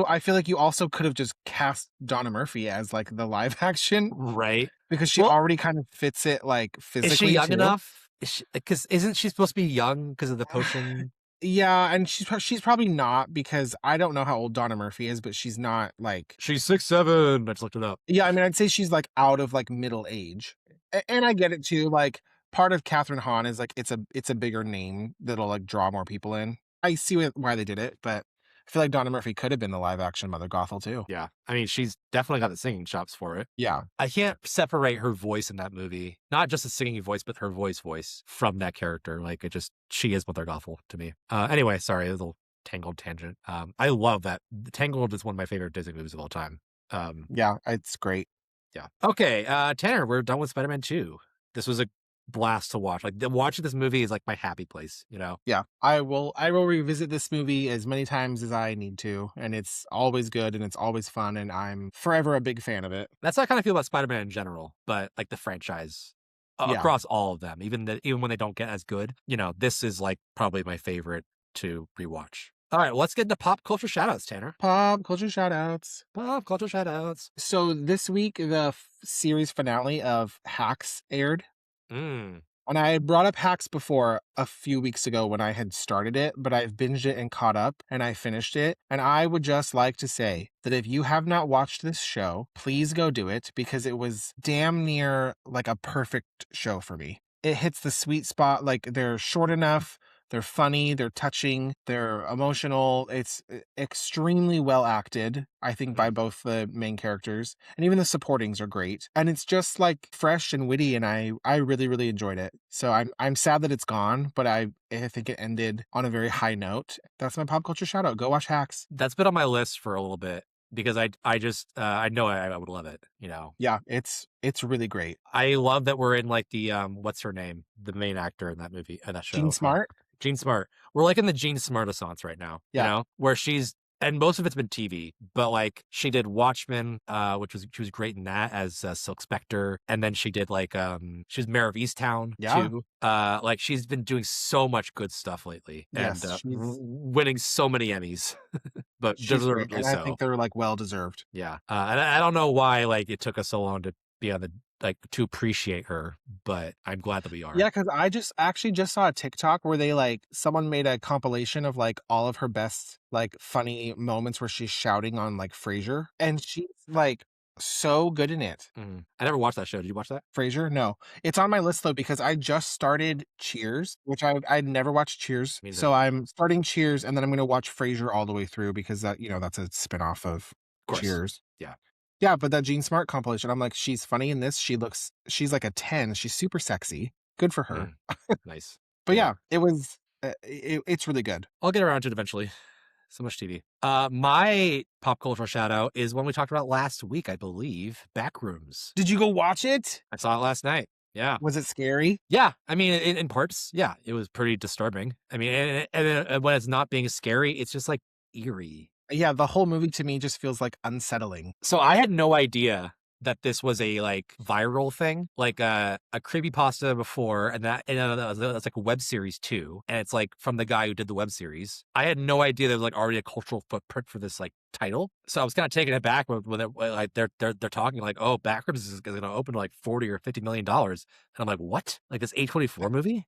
I feel like you also could have just cast Donna Murphy as like the live action right? because she Well- already kind of fits it like physically. Is she young too. enough? Because isn't she supposed to be young because of the potion? Yeah, and she's probably not because I don't know how old Donna Murphy is, but she's not like. She's 6'7". I just looked it up. Yeah, I mean, I'd say she's like out of like middle age, and I get it too. Like part of Catherine Hahn is like it's a bigger name that'll like draw more people in. I see why they did it, but I feel like Donna Murphy could have been the live action Mother Gothel too. Yeah, I mean, she's definitely got the singing chops for it. Yeah, I can't separate her voice in that movie, not just the singing voice, but her voice from that character. Like she is Mother Gothel to me. Anyway, sorry, a little Tangled tangent. I love that. Tangled is one of my favorite Disney movies of all time. yeah, it's great. Yeah. Okay, Tanner, we're done with Spider-Man 2. This was a blast to watch. Like watching this movie is like my happy place, Yeah, I will revisit this movie as many times as I need to, and it's always good and it's always fun, and I'm forever a big fan of it. That's how I kind of feel about Spider-Man in general, but like the franchise Yeah. across all of them, even when they don't get as good. This is like probably my favorite to rewatch. All right, let's get into pop culture shoutouts, Tanner. Pop culture shoutouts. Pop culture shoutouts. So this week, the series finale of Hacks aired. Mm. And I brought up Hacks before a few weeks ago when I had started it, but I've binged it and caught up and I finished it. And I would just like to say that if you have not watched this show, please go do it because it was damn near like a perfect show for me. It hits the sweet spot. Like they're short enough. They're funny, they're touching, they're emotional. It's extremely well acted, I think, by both the main characters. And even the supportings are great. And it's just like fresh and witty, and I really, really enjoyed it. So I'm sad that it's gone, but I think it ended on a very high note. That's my pop culture shout out. Go watch Hacks. That's been on my list for a little bit because I just I know I would love it, you know. Yeah, it's really great. I love that we're in like the what's her name? The main actor in that movie and that show. Jean Smart. Jean Smart. We're like in the Jean Smart-assance right now, Yeah. you know, where she's, and most of it's been TV, but like she did Watchmen, she was great in that as Silk Spectre, and then she did like she was Mayor of Easttown too. Like she's been doing so much good stuff lately, and winning so many Emmys, but deservedly and so. I think they're like well deserved. Yeah, and I don't know why like it took us so long to be on the to appreciate her, but I'm glad that we are. Yeah, because I actually just saw a TikTok where they like someone made a compilation of like all of her best like funny moments where she's shouting on like Frasier, and she's like so good in it. I never watched that show. Did you watch that? Frasier? No, it's on my list though because I just started Cheers, which I'd never watched Cheers, so I'm starting Cheers and then I'm going to watch Frasier all the way through because that that's a spinoff of Cheers. Yeah. Yeah, but that Jean Smart compilation, I'm like, she's funny in this. She's like a 10. She's super sexy. Good for her. Nice. But yeah, it was, it's really good. I'll get around to it eventually. So much TV. My pop cultural shout out is one we talked about last week, I believe, Backrooms. Did you go watch it? I saw it last night. Yeah. Was it scary? Yeah. I mean, in parts, yeah, it was pretty disturbing. I mean, and when it's not being scary, it's just like eerie. Yeah, the whole movie to me just feels like unsettling. So I had no idea that this was a like viral thing, like a creepypasta before, and that's like a web series too, and it's like from the guy who did the web series. I had no idea there was like already a cultural footprint for this like title, so I was kind of taken aback when like they're talking like, oh, Backrooms is going to open like $40 or $50 million, and I'm like, what? Like this A24 movie?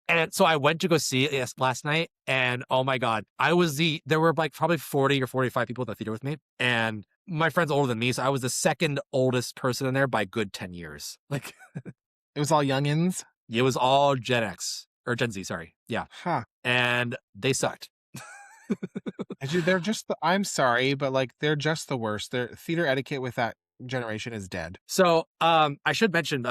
And so I went to go see it last night, and oh my God, there were like probably 40 or 45 people in the theater with me, and my friend's older than me, so I was the second oldest person in there by good 10 years. Like, it was all youngins? It was all Gen X, or Gen Z, sorry. Yeah. Huh. And they sucked. They're just, I'm sorry, but like, they're just the worst. Their theater etiquette with that generation is dead. So I should mention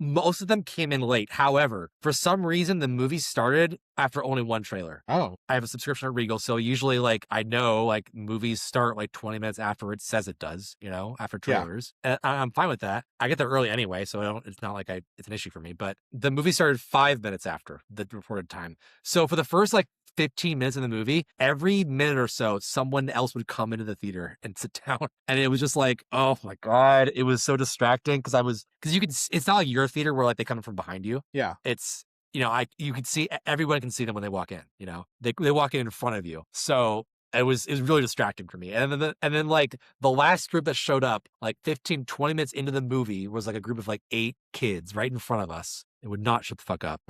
most of them came in late. However, for some reason the movie started after only one trailer. Oh. I have a subscription at Regal, so usually like I know like movies start like 20 minutes after it says it does, you know, after trailers. Yeah. And I'm fine with that. I get there early anyway, so it's not like it's an issue for me, but the movie started 5 minutes after the reported time. So for the first like 15 minutes of the movie, every minute or so, someone else would come into the theater and sit down. And it was just like, oh my God, it was so distracting because it's not like your theater where like they come from behind you. Yeah. It's, you know, you can see, everyone can see them when they walk in, you know, they walk in front of you. So it was really distracting for me. And then like the last group that showed up, like 15, 20 minutes into the movie was like a group of like 8 kids right in front of us. They would not shut the fuck up.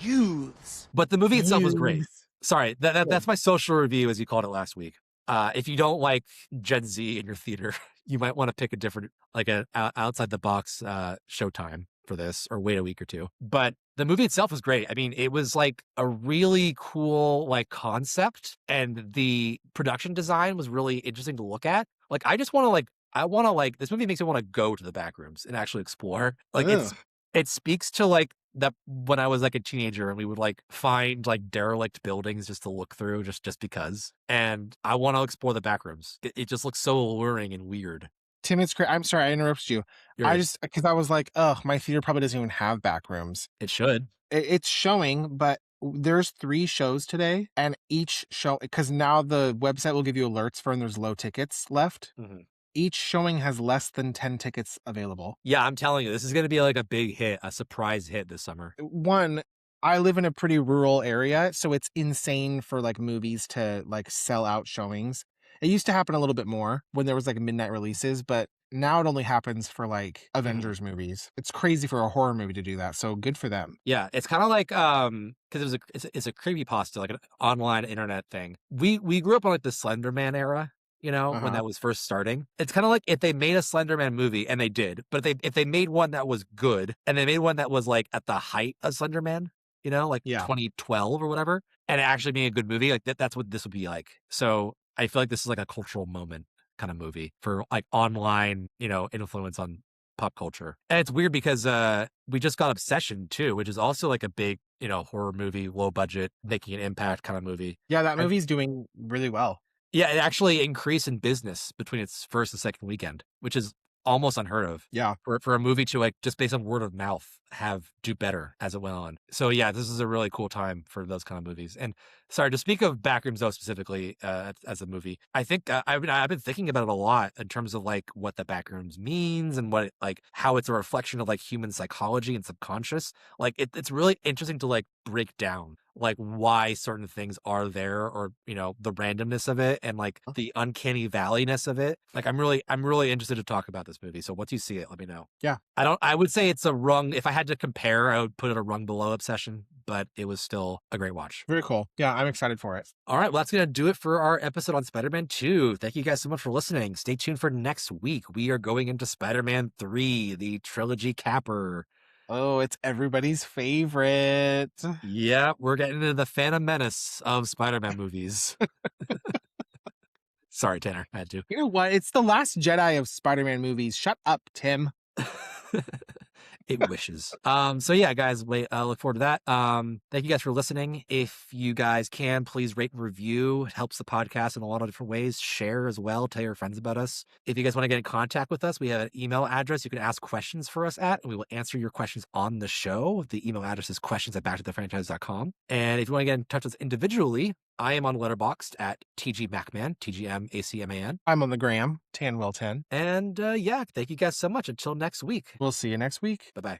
Youths. But the movie itself was great. Sorry, that's my social review, as you called it last week. If you don't like Gen Z in your theater, you might want to pick a different, like an outside the box showtime for this, or wait a week or two. But the movie itself was great. I mean, it was like a really cool like concept, and the production design was really interesting to look at. Like, I want to this movie makes me want to go to the back rooms and actually explore. Like, it speaks to like that when I was like a teenager and we would like find like derelict buildings just to look through just because. And I want to explore the back rooms. It just looks so alluring and weird. Tim, it's great. I'm sorry, I interrupted you. Because I was like, oh, my theater probably doesn't even have back rooms. It should. It's showing, but there's 3 shows today, and each show, because now the website will give you alerts for when there's low tickets left. Mm-hmm. Each showing has less than 10 tickets available. Yeah, I'm telling you, this is going to be like a big hit, a surprise hit this summer. One, I live in a pretty rural area, so it's insane for like movies to like sell out showings. It used to happen a little bit more when there was like midnight releases, but now it only happens for like Avengers movies. It's crazy for a horror movie to do that, so good for them. Yeah, it's kind of like because it's a creepypasta, like an online internet thing. We grew up on like the Slender Man era, you know, when that was first starting. It's kind of like if they made a Slender Man movie, and they did, but if they made one that was good, and they made one that was like at the height of Slender Man, you know, like 2012 or whatever, and it actually being a good movie, like that's what this would be like. So I feel like this is like a cultural moment kind of movie for like online, you know, influence on pop culture. And it's weird because we just got Obsession too, which is also like a big, you know, horror movie, low budget, making an impact kind of movie. Yeah, that movie's doing really well. Yeah, it actually increased in business between its first and second weekend, which is almost unheard of. Yeah. For a movie to like just based on word of mouth do better as it went on. So yeah, this is a really cool time for those kind of movies. And sorry, to speak of Backrooms though specifically as a movie, I think I've been thinking about it a lot in terms of like what the Backrooms means and what like how it's a reflection of like human psychology and subconscious. Like it's really interesting to like break down like why certain things are there, or you know, the randomness of it and like the uncanny valleyness of it. Like I'm really interested to talk about this movie. So once you see it, let me know. Yeah. I would say it's a rung. If I had to compare, I would put it a rung below Obsession, but it was still a great watch. Very cool. Yeah, I'm excited for it. All right, well, that's going to do it for our episode on Spider-Man 2. Thank you guys so much for listening. Stay tuned for next week. We are going into Spider-Man 3, the trilogy capper. Oh, it's everybody's favorite. Yeah, we're getting into the Phantom Menace of Spider-Man movies. Sorry, Tanner, I had to. You know what? It's the last Jedi of Spider-Man movies. Shut up, Tim. It wishes. So yeah, guys, look forward to that. Thank you guys for listening. If you guys can, please rate and review. It helps the podcast in a lot of different ways. Share as well. Tell your friends about us. If you guys want to get in contact with us, we have an email address you can ask questions for us at, and we will answer your questions on the show. The email address is questions@backtothefranchise.com. And if you want to get in touch with us individually, I am on Letterboxd at TGMacman, TGMACMAN. I'm on the gram, Tanwell10. And yeah, thank you guys so much. Until next week. We'll see you next week. Bye-bye.